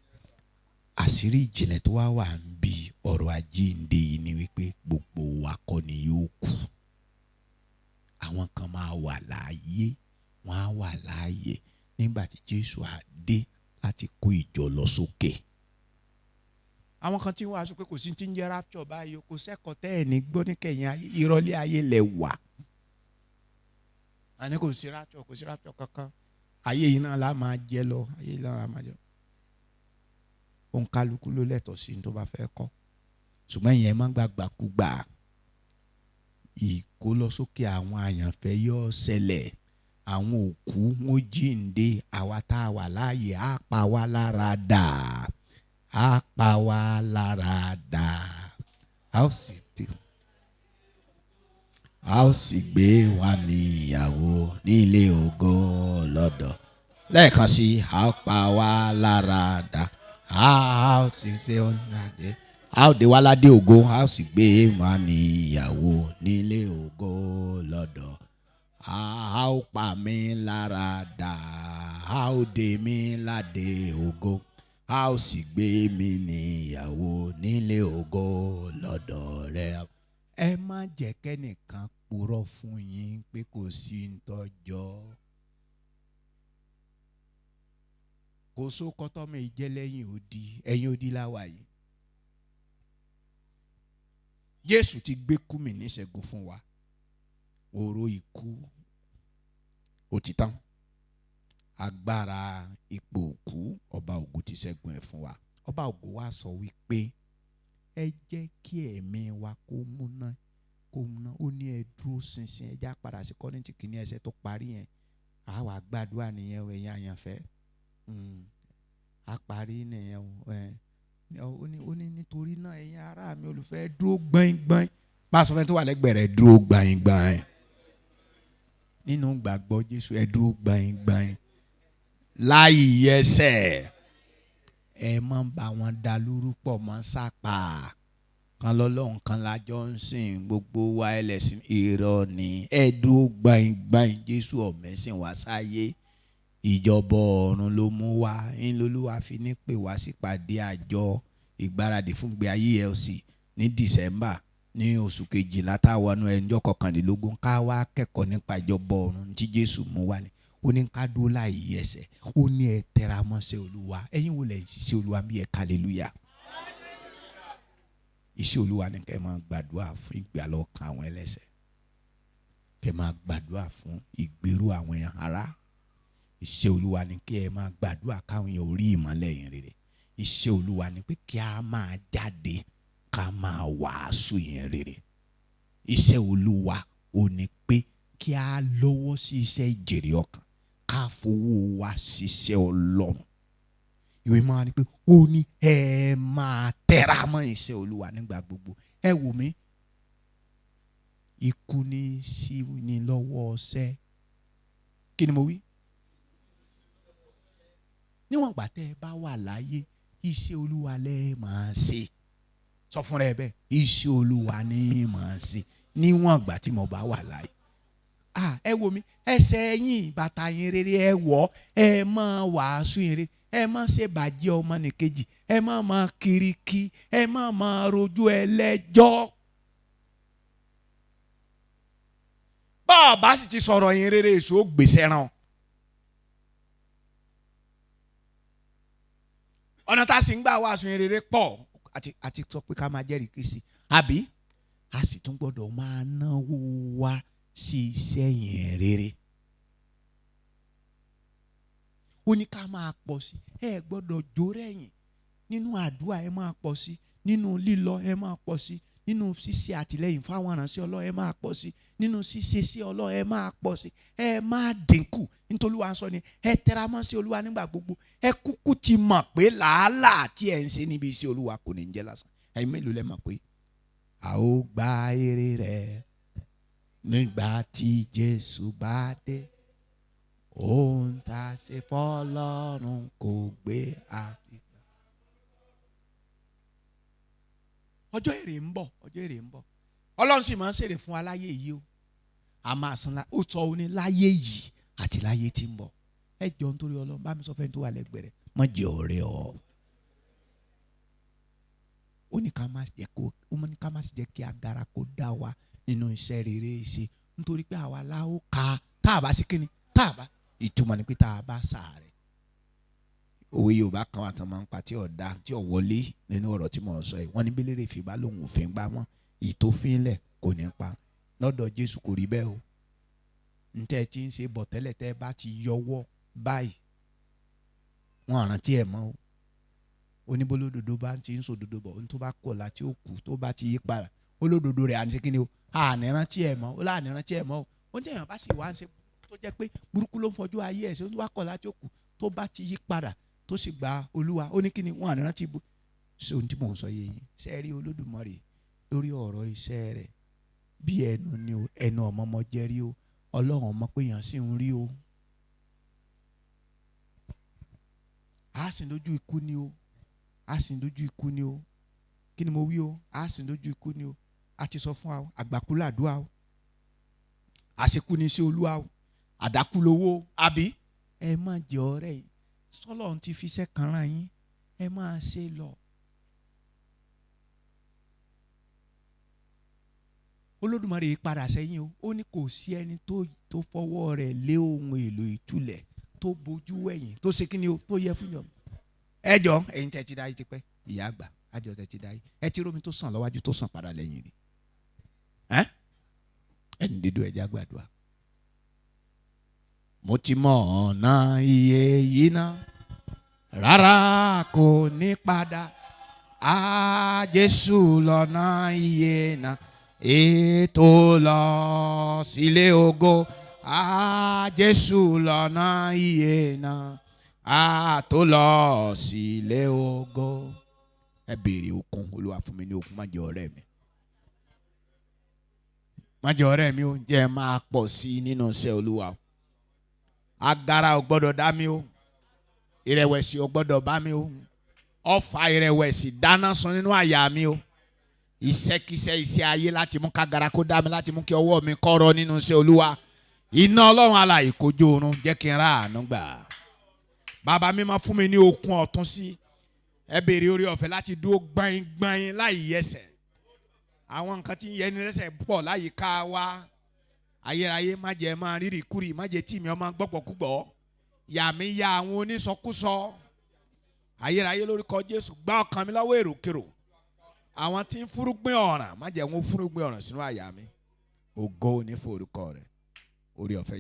Àṣírí ìjìnlẹ̀ tó wà ń bi ọ̀rọ̀ àjíǹde yìí ni wípé gbogbo wa kọ́ ni yóò kú. Àwọn kan máa wà láàyè, wọ́n á wà láàyè nígbà tí Jésù á dé láti kó ìjọ lọ sókè. Àwọn kan tí wọ́n á sọ pé kò sí ti ń jẹ́ rapture báyìí, kò sẹ́kọ̀ọ́ tẹ́ ẹ̀ ní gbọ́ níkẹyìn ayé, ìrọ̀lẹ́ ayé lẹ̀ wà. Àní kò sí rapture kankan. Ayé yìí náà la máa jẹ lọ, ayé yìí náà la máa jẹ lọ. Òǹkálukú ló lẹ́tọ̀ọ́ sí ní tó bá fẹ́ kọ́. Ṣùgbọ́n ìyẹn má gbàgbàkúgbà. Ìkólọsókè àwọn àyànfẹ́ yóò ṣẹlẹ̀. Àwọn òkú wọn jíǹde, àwa tá a wà láàyè á pa wá lára dà. Á pa wá lára dà. A ó sì gbé wa ní ìyàwó nílé ògo lọ́dọ̀. Lẹ́ẹ̀kan sí, a ó pa wá lára dà. A ó sì ṣe ọ̀nàdé. A ó dé wá ládé ògo, a ó sì gbé wa ní ìyàwó nílé ògo lọ́dọ̀. A ó pa mí lára dà. A ó dé mi ládé ògo. A ó sì gbé mi ní ìyàwó nílé ògo lọ́dọ̀ rẹ̀. Ẹ má jẹ́ kẹ́nìkan purọ́ fún yín pé kò sí ń tọ́jọ́. Kò sóko tọ́mọ ìjẹ́ lẹ́yìn odi, ẹ̀yìn odi láwa yìí. Jésù ti gbé kúmì níṣẹ́gun fún wa. Oró ikú ó ti tán. Agbára ipò òkú, ọba ògo ti ṣẹ́gun ẹ̀ fún wa. Ọba ògo wa sọ wípé ẹ jẹ́ kí ẹ̀mí wa kó múná. Ó ní ẹ dúró ṣinṣin. Ẹ já padà sí Kọ́ríńtì kìíní ẹsẹ̀ tó parí yẹn. A wá gbàdúrà nìyẹn o, ẹ̀yin àyànfẹ́. A parí nìyẹn o. Ó ní nítorí náà ẹ̀yin ará mi olùfẹ́ dúró gbọ̀ngbọ̀n. Pásọ fẹ́ tó wà lẹ́gbẹ̀ẹ́ rẹ̀ dúró gbọ̀ngbọ̀n. Nínú gbàgbọ́ Jésù ẹ dúró gbọ̀ngbọ̀n. Láì yẹsẹ̀. Ẹ má bá wọn dá lórúkọ mọ́ sápà. Kan lọ́lọ́run kan lájọ ń sìn, gbogbo wa ẹlẹ́sìn irọ́ ni. Ẹ dúró gbọ̀ngbọ̀n. Jésù ọ̀mẹ́sìn wá sáyé. Ìjọba ọ̀run ló mú wá. Olúwa fi ní pè wá sípàdé àjọ ìgbáradì fún ìgbé ayé ELC ní December ní oṣù kejìlá táwọn ẹnjọ́ 21 ká wá kẹ́kọ̀ọ́ nípa ìjọba ọ̀run tí Jésù mú wá ni. Ó ní ká dúró láì yẹsẹ̀. Ó ní ẹ tẹra mọ́ṣẹ́ Olúwa. Ẹ̀yin wo lẹ ṣiṣẹ́ Olúwa bí ẹ hallelujah. Iṣẹ́ Olúwa ni kẹ́ máa gbàdúrà fún ìgbàlọ́kàn àwọn ẹlẹ́ṣẹ̀. Kẹ́ máa gbàdúrà fún ìgbèrú àwọn ará. Iṣẹ́ Olúwa ni kí ẹ máa gbàdúrà káwọn èèyàn orí ìmọ́lẹ̀ yẹn rere. Iṣẹ́ Olúwa ni pé kí a máa jáde ká máa wàásù yẹn rere. Iṣẹ́ Olúwa ò ní pé kí a lọ́wọ́ sí iṣẹ́ ìjèrè ọkàn, ká fowó wa ṣiṣẹ́ Ọlọ́run. Ìwé máa ní pé ó ní ẹ máa tẹra mọ́ iṣẹ́ Olúwa nígbà gbogbo. Ẹ wò mí, ikú ní sí ní lọ́wọ́ ọṣẹ́. Kí ni mo wí? Níwọ̀n ìgbà tẹ́ ẹ bá wà láyé, iṣẹ́ Olúwa lẹ́ máa ṣe. Sọ fún rẹ bẹ́ẹ̀, iṣẹ́ Olúwa ni máa ṣe níwọ̀n ìgbà tí mo bá wà láyé. Ẹ wò mí, ẹsẹ̀ yín bàtà yín rere ẹ wọ̀, ẹ máa wàásù yín rere, ẹ má ṣe bàjẹ́ ọmọnìkejì, ẹ má máa kiriki, ẹ má máa rojú ẹlẹ́jọ́. Bá a bá sì ti sọ̀rọ̀ yín rere, èso gbèsè ràn. Ọ̀nà tá a sì ń gbà wàásù yín rere pọ̀ àti sọ pé ká máa jẹ́rìí Kristi. Àbí a sì tún gbọ́dọ̀ máa náwó wa sí iṣẹ́ yẹn rere. ó ní ká máa pọ̀ sí. Ẹ gbọ́dọ̀ jó rẹ̀yìn. Nínú àdúrà ẹ máa pọ̀ sí, nínú lílọ ẹ máa pọ̀ sí, nínú ṣíṣe àtìlẹ́yìn fáwọn ìránṣẹ́ Ọlọ́run ẹ máa pọ̀ sí, nínú ṣíṣe sí Ọlọ́run ẹ máa pọ̀ sí, ẹ máa dínkù. Nítorí Olúwa sọ ni ẹ tẹra mọ́ sí Olúwa nígbà gbogbo. Ẹ kúkú ti mọ̀ pé làálàá tí ẹ ń ṣe níbi iṣẹ́ Olúwa kò ní jẹ́ lásán. Ẹ̀yin mélòó lẹ mọ̀ pé a ó gba èrè rẹ̀ nígbà tí Jésù bá dé. Ohun tá a ṣe fọ́lọ́run kò gbé àfipá. Ọjọ́ èrè ń bọ̀, ọjọ́ èrè ń bọ̀. Ọlọ́run sì máa ń ṣèrè fún wa láyé yìí o. A máa san ó sọ ó ní láyé yìí àti láyé tí ń bọ̀. Ẹ jọ nítorí Ọlọ́run bá mi sọ fẹ́ni tó wà lẹ́gbẹ̀ẹ́ rẹ̀, má jẹ́ ọ̀rẹ́ ọ. Ó ní ká má jẹ́ kí agara kó dá wa nínú iṣẹ́ rere ṣe. Nítorí pé àwa la ó ka tá a bá sí kíni tá a bá ìtumọ̀ ni pé tá a bá sàárẹ̀. Òwe Yorùbá kan wà tán máa ń pa tí ọ̀dà tí ò wọlé nínú ọ̀rọ̀ tí mò ń sọ yìí. Wọ́n ní bélérè fi bá lòun òfin gbá mọ́ ìtòfínlẹ̀ kò ní pa. Lọ́dọ̀ Jésù kò rí bẹ́ẹ̀ o. Ntẹ́ tí ń ṣe bọ̀ tẹ́lẹ̀ tẹ́ bá ti yọwọ́ báyìí wọ́n àrántí ẹ̀ mọ́ o. Oníbólódodo bá ti ń sòdodo bọ̀ ohun tó bá kọ̀ láti ó kù tó bá ti yí padà olódodo rẹ̀ àní ṣe kí ni o àní rántí ẹ̀ mọ́ ó láàní rántí ẹ̀ mọ́ o. Ó jẹ́ èèyàn bá sì wá ń ṣe tó jẹ́ pé burúkú ló ń fọjú ayé ẹ̀ ṣe tó bá kọ̀ láti ó kù tó bá ti yí padà tó sì gba Olúwa ó ní kí ni wọ́n àní rántí ibú. Ṣé ohun tí mò ń sọ yé yín? Ṣé ẹ rí Olódùmarè lórí ọ̀rọ̀ iṣẹ́ rẹ̀ bí ẹnu ni o, ẹnu ọmọ jẹ́ rí o, Ọlọ́run ọmọ pé èèyàn sì ń rí o. A sì lójú ikú ni o, a sì lójú ikú ni o. Kí ni mo wí o? A sì lójú ikú ni o. A ti sọ fún wa o, àgbàkú làdúrà o, àṣekú ni sí Olúwa o, àdákú lówó àbí. Ẹ má jẹ́ ọ̀rẹ́ yìí. Sọ́lọ́run ti fi iṣẹ́ kan rán yín, ẹ máa ṣe lọ. Olódùmarè padà sẹ́yìn o. Ó ní kò sí ẹni tó fọwọ́ rẹ̀ lé ohun èlò ìtúlẹ̀ tó bojú wẹ̀yìn tó ṣe kí ni o tó yẹ fún yàn. Ẹ jọ ẹ̀yin tẹ́ ti dá yìí ti pẹ́ ìyá àgbà àjọ tẹ́ ti dá yìí ẹ ti rómi tó sàn lọ́wájú tó sàn padà lẹ́yìn ni. Ẹni dídú ẹja gbàdúrà. Mo ti mọ̀ ọ̀nà iye yìí náà rárá kò ní padà. Jésù lọ́nà iye náà ètò lọ sílé ògo. Jésù lọ́nà iye náà tó lọ sílé ògo. Ẹ béèrè okun. Olúwa fún mi ní okun. Má jẹ́ ọ̀rẹ́ mi. Má jẹ́ ọ̀rẹ́ mi o. Jẹ́ máa pọ̀ sí nínú iṣẹ́ Olúwa. Agara ò gbọ́dọ̀ dá mi o. Ìrẹ̀wẹ̀sì ò gbọ́dọ̀ bá mi o. Ọfà ìrẹ̀wẹ̀sì dáná sun nínú àyà mi o. Iṣẹ́kíṣẹ́ iṣẹ́ ayé láti mú kágara kó dá mi, láti mú kí ọwọ́ mi kọ́rọ́ nínú iṣẹ́ Olúwa. Iná Ọlọ́run alààyè kó jó oorun jẹ́ kí n rá àánú gbà. Bàbá mi máa fún mi ní okun ọ̀tún sí. Ẹ béèrè oore ọ̀fẹ́ láti dúró gbáyìn láì yẹsẹ̀. Àwọn nǹkan tí ń yẹni lẹ́sẹ̀ pọ̀ láyìíká wa. Ayérayé má jẹ́ máa rírì kúrì, má jẹ́ tí mi ọmọ gbọ́gbọ́kúgbọ́. Yà mí ya àwọn onísọkúsọ. Ayérayé lórúkọ Jésù gbá ọkàn mi lọ́wọ́ èròkèrò. Àwọn tí ń fúrúgbìn ọ̀ràn má jẹ́ wọn fúrúgbìn ọ̀ràn sínú àyà mi. Ògo ni fún orúkọ rẹ̀. Oore ọ̀fẹ́.